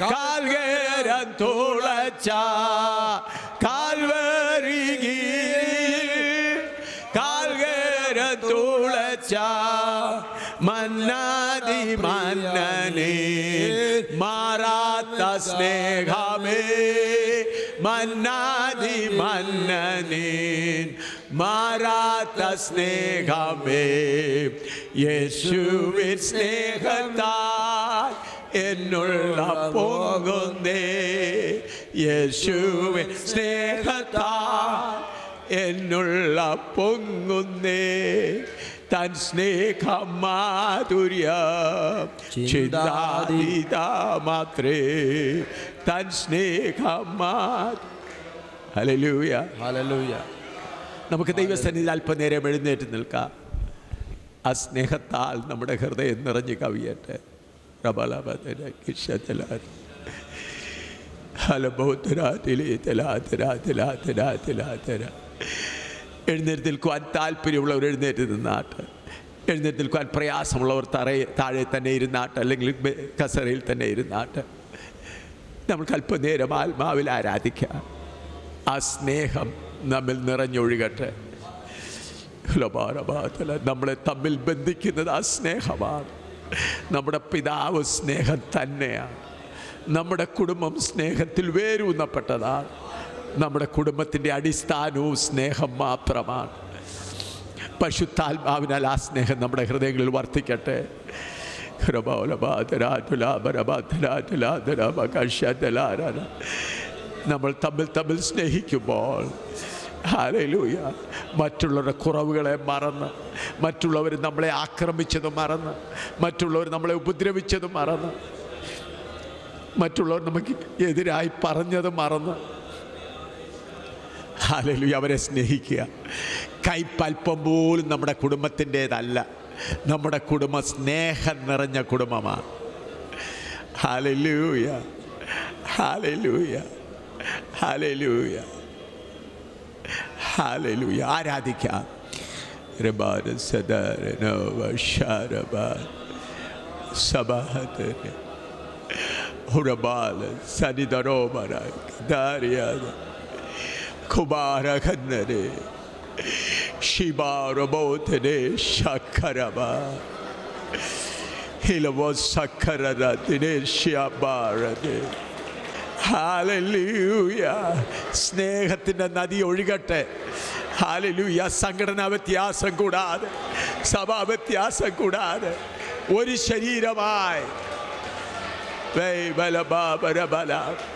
കാൽകരം തുളച്ച കാൽകരം തുളച്ച മന്നാതി മന്നനേ മാറാത്ത സ്നേഹമേ മന്നാതി മന്നനേ മാറാത്ത സ്നേഹമേ യേശുവിൻ സ്നേഹത്താൽ എന്നുള്ള പൊങ്ങുന്നേ യേശുവിൻ സ്നേഹത്താൽ എന്നുള്ള പൊങ്ങുന്നേ തൻ സ്നേഹമാധുര്യം ചിന്താതീതമാത്രേ തൻ സ്നേഹമാധുര്യം. Hallelujah hallelujah. നമുക്ക് ദൈവസന്നിധിയിൽ അല്പനേരം എഴുന്നേറ്റ് നിൽക്കാം. ആ സ്നേഹത്താൽ നമ്മുടെ ഹൃദയം നിറഞ്ഞു കവിയട്ടെ. എഴുന്നേറ്റ് നിൽക്കുവാൻ താല്പര്യമുള്ളവർ എഴുന്നേറ്റ് നിന്നാട്ട്, എഴുന്നേറ്റ് നിൽക്കുവാൻ പ്രയാസമുള്ളവർ താഴെ തന്നെ ഇരുന്നാട്ട്, അല്ലെങ്കിൽ കസറയിൽ തന്നെ ഇരുന്നാട്ട് നമുക്ക് അല്പനേരം ആത്മാവിൽ ആരാധിക്കാം. ആ സ്നേഹം നമ്മിൽ നിറഞ്ഞൊഴുകട്ടെ. നമ്മളെ തമ്മിൽ ബന്ധിക്കുന്നത് ആ സ്നേഹമാണ്. നമ്മുടെ പിതാവ് സ്നേഹം തന്നെയാണ്. നമ്മുടെ കുടുംബം സ്നേഹത്തിൽ വേരൂന്നപ്പെട്ടതാണ്. നമ്മുടെ കുടുംബത്തിൻ്റെ അടിസ്ഥാനവും സ്നേഹം മാത്രമാണ്. പരിശുദ്ധാത്മാവിനാൽ ആ സ്നേഹം നമ്മുടെ ഹൃദയങ്ങളിൽ വർദ്ധിക്കട്ടെ. നമ്മൾ തമ്മിൽ സ്നേഹിക്കുമ്പോൾ ഹല്ലേലൂയ, മറ്റുള്ളവരുടെ കുറവുകളെ മറന്ന്, മറ്റുള്ളവർ നമ്മളെ ആക്രമിച്ചത് മറന്ന്, മറ്റുള്ളവർ നമ്മളെ ഉപദ്രവിച്ചത് മറന്ന്, മറ്റുള്ളവർ നമുക്ക് എതിരായി പറഞ്ഞത് മറന്ന് ഹല്ലേലൂയ അവരെ സ്നേഹിക്കുക. കൈപ്പൽപ്പം പോലും നമ്മുടെ കുടുംബത്തിൻ്റേതല്ല. നമ്മുടെ കുടുംബം സ്നേഹം നിറഞ്ഞ കുടുംബമാണ്. Hallelujah hallelujah hallelujah hallelujah. ആരാധിക്കാം. സ്നേഹത്തിൻ്റെ നദി ഒഴുകട്ടെ. ഹല്ലേലൂയ. സംഘടനാ വ്യത്യാസം കൂടാതെ, സഭാ വ്യത്യാസം കൂടാതെ ഒരു ശരീരമായി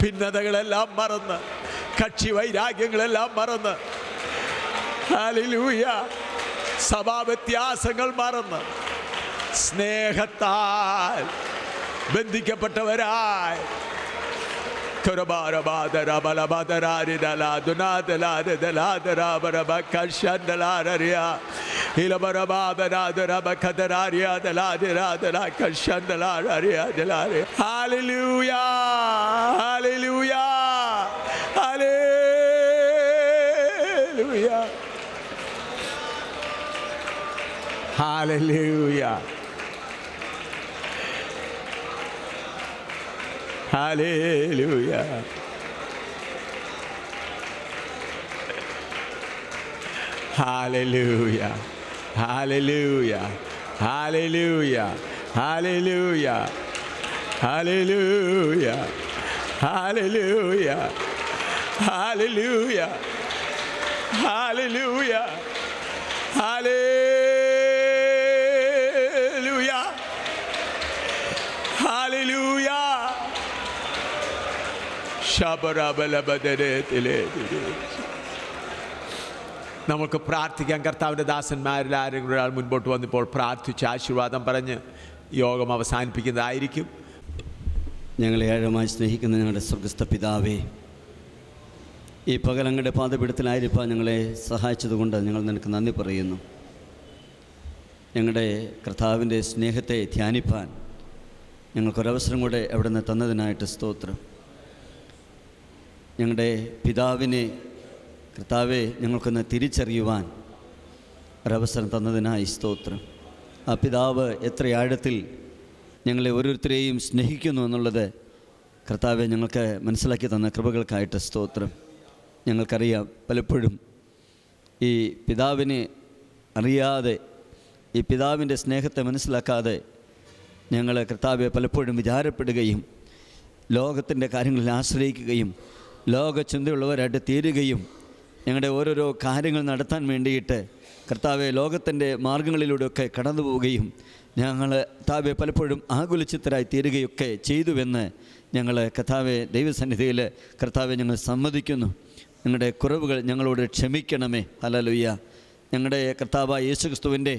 ഭിന്നതകളെല്ലാം മറന്ന് കക്ഷി വൈരാഗ്യങ്ങളെല്ലാം മറന്ന്, ഹല്ലേലൂയ, സഭാവ്യത്യാസങ്ങൾ മറന്ന് സ്നേഹത്താൽ ബന്ധിക്കപ്പെട്ടവരായി hallelujah, hallelujah, hallelujah, hallelujah, hallelujah, hallelujah, hallelujah, hallelujah, hallelujah, hallelujah, hallelujah, hallelujah, hallelujah, hallelujah, hallelujah. നമുക്ക് പ്രാർത്ഥിക്കാം. കർത്താവിൻ്റെ ദാസന്മാരിൽ ആരെങ്കിലും ഒരാൾ മുൻപോട്ട് വന്നിപ്പോൾ പ്രാർത്ഥിച്ച് ആശീർവാദം പറഞ്ഞ് യോഗം അവസാനിപ്പിക്കുന്നതായിരിക്കും. ഞങ്ങളെ ആഴമായി സ്നേഹിക്കുന്ന ഞങ്ങളുടെ സ്വർഗസ്ഥ പിതാവേ, ഈ പകൽ അങ്ങയുടെ പാദപീഠത്തിലായിരിക്കാൻ ഞങ്ങളെ സഹായിച്ചതുകൊണ്ട് ഞങ്ങൾ നിനക്ക് നന്ദി പറയുന്നു. ഞങ്ങളുടെ കർത്താവിൻ്റെ സ്നേഹത്തെ ധ്യാനിപ്പാൻ ഞങ്ങൾക്കൊരവസരം കൂടെ അവിടെ നിന്ന് തന്നതിനായിട്ട് സ്തോത്രം. ഞങ്ങളുടെ പിതാവിനെ കർത്താവെ ഞങ്ങൾക്കൊന്ന് തിരിച്ചറിയുവാൻ ഒരവസരം തന്നതിനായി സ്തോത്രം. ആ പിതാവ് എത്ര ആഴത്തിൽ ഞങ്ങളെ ഓരോരുത്തരെയും സ്നേഹിക്കുന്നു എന്നുള്ളത് കർത്താവെ ഞങ്ങൾക്ക് മനസ്സിലാക്കി തന്ന കൃപകൾക്കായിട്ട് സ്തോത്രം. ഞങ്ങൾക്കറിയാം, പലപ്പോഴും ഈ പിതാവിനെ അറിയാതെ, ഈ പിതാവിൻ്റെ സ്നേഹത്തെ മനസ്സിലാക്കാതെ ഞങ്ങൾ കർത്താവെ പലപ്പോഴും വിചാരപ്പെടുകയും ലോകത്തിൻ്റെ കാര്യങ്ങളിൽ ആശ്രയിക്കുകയും ലോകചിന്തയുള്ളവരായിട്ട് തീരുകയും ഞങ്ങളുടെ ഓരോരോ കാര്യങ്ങൾ നടത്താൻ വേണ്ടിയിട്ട് കർത്താവെ ലോകത്തിൻ്റെ മാർഗങ്ങളിലൂടെയൊക്കെ കടന്നു പോവുകയും ഞങ്ങൾ കർത്താവെ പലപ്പോഴും ആകുലചിത്തരായി തീരുകയൊക്കെ ചെയ്തുവെന്ന് ഞങ്ങൾ കർത്താവെ ദൈവസന്നിധിയിൽ കർത്താവെ ഞങ്ങൾ സമ്മതിക്കുന്നു. ഞങ്ങളുടെ കുറവുകൾ ഞങ്ങളോട് ക്ഷമിക്കണമേ. ഹല്ലേലൂയ. ഞങ്ങളുടെ കർത്താവായ യേശുക്രിസ്തുവിൻ്റെ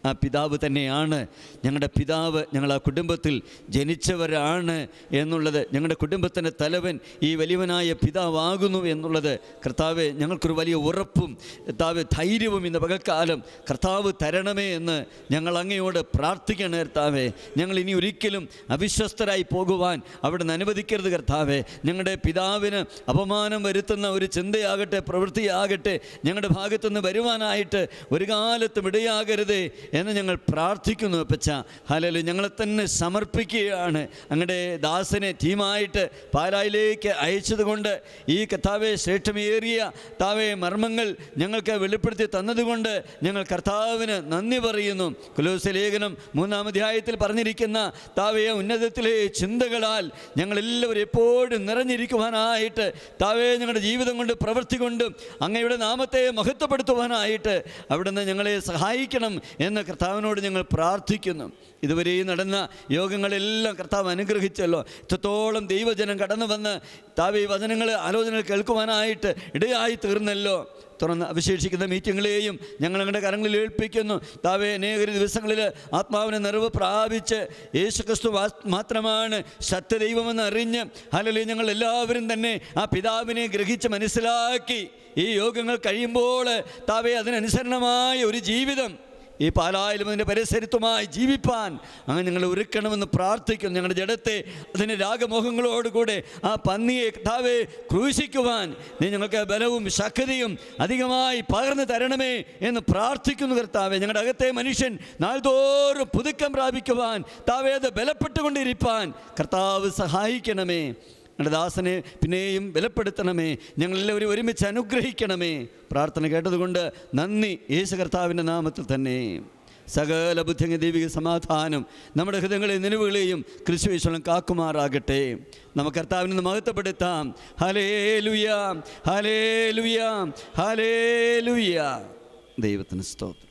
ആ പിതാവ് തന്നെയാണ് ഞങ്ങളുടെ പിതാവ്. ഞങ്ങൾ ആ കുടുംബത്തിൽ ജനിച്ചവരാണ് എന്നുള്ളത്, ഞങ്ങളുടെ കുടുംബത്തിൻ്റെ തലവൻ ഈ വലിയവനായ പിതാവാകുന്നു എന്നുള്ളത് കർത്താവെ ഞങ്ങൾക്കൊരു വലിയ ഉറപ്പും കർത്താവ് ധൈര്യവും ഇന്ന് പകൽക്കാലം കർത്താവ് തരണമേ എന്ന് ഞങ്ങൾ അങ്ങയോട് പ്രാർത്ഥിക്കണം. കർത്താവെ, ഞങ്ങൾ ഇനി ഒരിക്കലും അവിശ്വസ്തരായി പോകുവാൻ അവിടെ നിന്ന് അനുവദിക്കരുത്. കർത്താവെ, ഞങ്ങളുടെ പിതാവിന് അപമാനം വരുത്തുന്ന ഒരു ചിന്തയാകട്ടെ, പ്രവൃത്തിയാകട്ടെ ഞങ്ങളുടെ ഭാഗത്തുനിന്ന് വരുവാനായിട്ട് ഒരു കാലത്തും ഇടയാകരുതേ എന്ന് ഞങ്ങൾ പ്രാർത്ഥിക്കുന്നു. അപ്പച്ച, ഹല്ലേലൂയ. ഞങ്ങളെ തന്നെ സമർപ്പിക്കുകയാണ്. അങ്ങയുടെ ദാസനെ ടീമായിട്ട് പാലായിലേക്ക് അയച്ചതുകൊണ്ട്, ഈ കർത്താവെ ശ്രേഷ്ഠമേറിയ താവേ മർമ്മങ്ങൾ ഞങ്ങൾക്ക് വെളിപ്പെടുത്തി തന്നതുകൊണ്ട് ഞങ്ങൾ കർത്താവിന് നന്ദി പറയുന്നു. കൊലോസ്യ ലേഖനം 3-ാം അധ്യായത്തിൽ പറഞ്ഞിരിക്കുന്ന താവേ ഉന്നതത്തിലെ ചിന്തകളാൽ ഞങ്ങളെല്ലാവരും എപ്പോഴും നിറഞ്ഞിരിക്കുവാനായിട്ട് താവേ ഞങ്ങളുടെ ജീവിതം കൊണ്ട് പ്രവൃത്തി കൊണ്ടും അങ്ങയുടെ നാമത്തെ മഹത്വപ്പെടുത്തുവാനായിട്ട് അവിടുന്ന് ഞങ്ങളെ സഹായിക്കണം എന്ന് കർത്താവിനോട് ഞങ്ങൾ പ്രാർത്ഥിക്കുന്നു. ഇതുവരെ നടന്ന യോഗങ്ങളെല്ലാം കർത്താവ് അനുഗ്രഹിച്ചല്ലോ. ഇത്രത്തോളം ദൈവജനം കടന്നു വന്ന് താവേ വചനങ്ങൾ ആലോചനകൾ കേൾക്കുവാനായിട്ട് ഇടയായി തീർന്നല്ലോ. തുറന്ന് അവശേഷിക്കുന്ന മീറ്റിങ്ങുകളെയും ഞങ്ങൾ ഞങ്ങളുടെ കരങ്ങളിൽ ഏൽപ്പിക്കുന്നു. താവേ, അനേക ദിവസങ്ങളിൽ ആത്മാവിനെ നിറവ് പ്രാപിച്ച് യേശുക്രിസ്തു മാത്രമാണ് സത്യദൈവമെന്ന് അറിഞ്ഞ് ഹല്ലേലൂയ ഞങ്ങൾ എല്ലാവരും തന്നെ ആ പിതാവിനെ ഗ്രഹിച്ച് മനസ്സിലാക്കി ഈ യോഗങ്ങൾ കഴിയുമ്പോൾ താവേ അതിനനുസരണമായ ഒരു ജീവിതം ഈ പാലായിലും അതിൻ്റെ പരിസരത്തുമായി ജീവിപ്പാൻ അങ്ങനെ ഞങ്ങൾ ഒരുക്കണമെന്ന് പ്രാർത്ഥിക്കുന്നു. ഞങ്ങളുടെ ജഡത്തെ അതിൻ്റെ രാഗമോഹങ്ങളോടുകൂടെ ആ പന്നിയെ താവേ ക്രൂശിക്കുവാൻ നീ ഞങ്ങൾക്ക് ബലവും ശക്തിയും അധികമായി പകർന്നു തരണമേ എന്ന് പ്രാർത്ഥിക്കുന്നു. കർത്താവേ, ഞങ്ങളുടെ അകത്തെ മനുഷ്യൻ നാൾതോറും പുതുക്കം പ്രാപിക്കുവാൻ താവേ അത് ബലപ്പെട്ടുകൊണ്ടിരിപ്പാൻ കർത്താവ് സഹായിക്കണമേ. ഞങ്ങളുടെ ദാസനെ പിന്നെയും ബലപ്പെടുത്തണമേ. ഞങ്ങളെല്ലാവരും ഒരുമിച്ച് അനുഗ്രഹിക്കണമേ. പ്രാർത്ഥന കേട്ടതുകൊണ്ട് നന്ദി. യേശു കർത്താവിൻ്റെ നാമത്തിൽ തന്നെ സകല ബുദ്ധിയും ദൈവിക സമാധാനം നമ്മുടെ ഹൃദയങ്ങളെയും നിലവുകളെയും ക്രിസ്തുയേശുവിൽ കാക്കുമാറാകട്ടെ. നമുക്ക് കർത്താവിനെ മഹത്വപ്പെടുത്താം. Hallelujah, hallelujah, hallelujah. ദൈവത്തിന് സ്തോത്രം.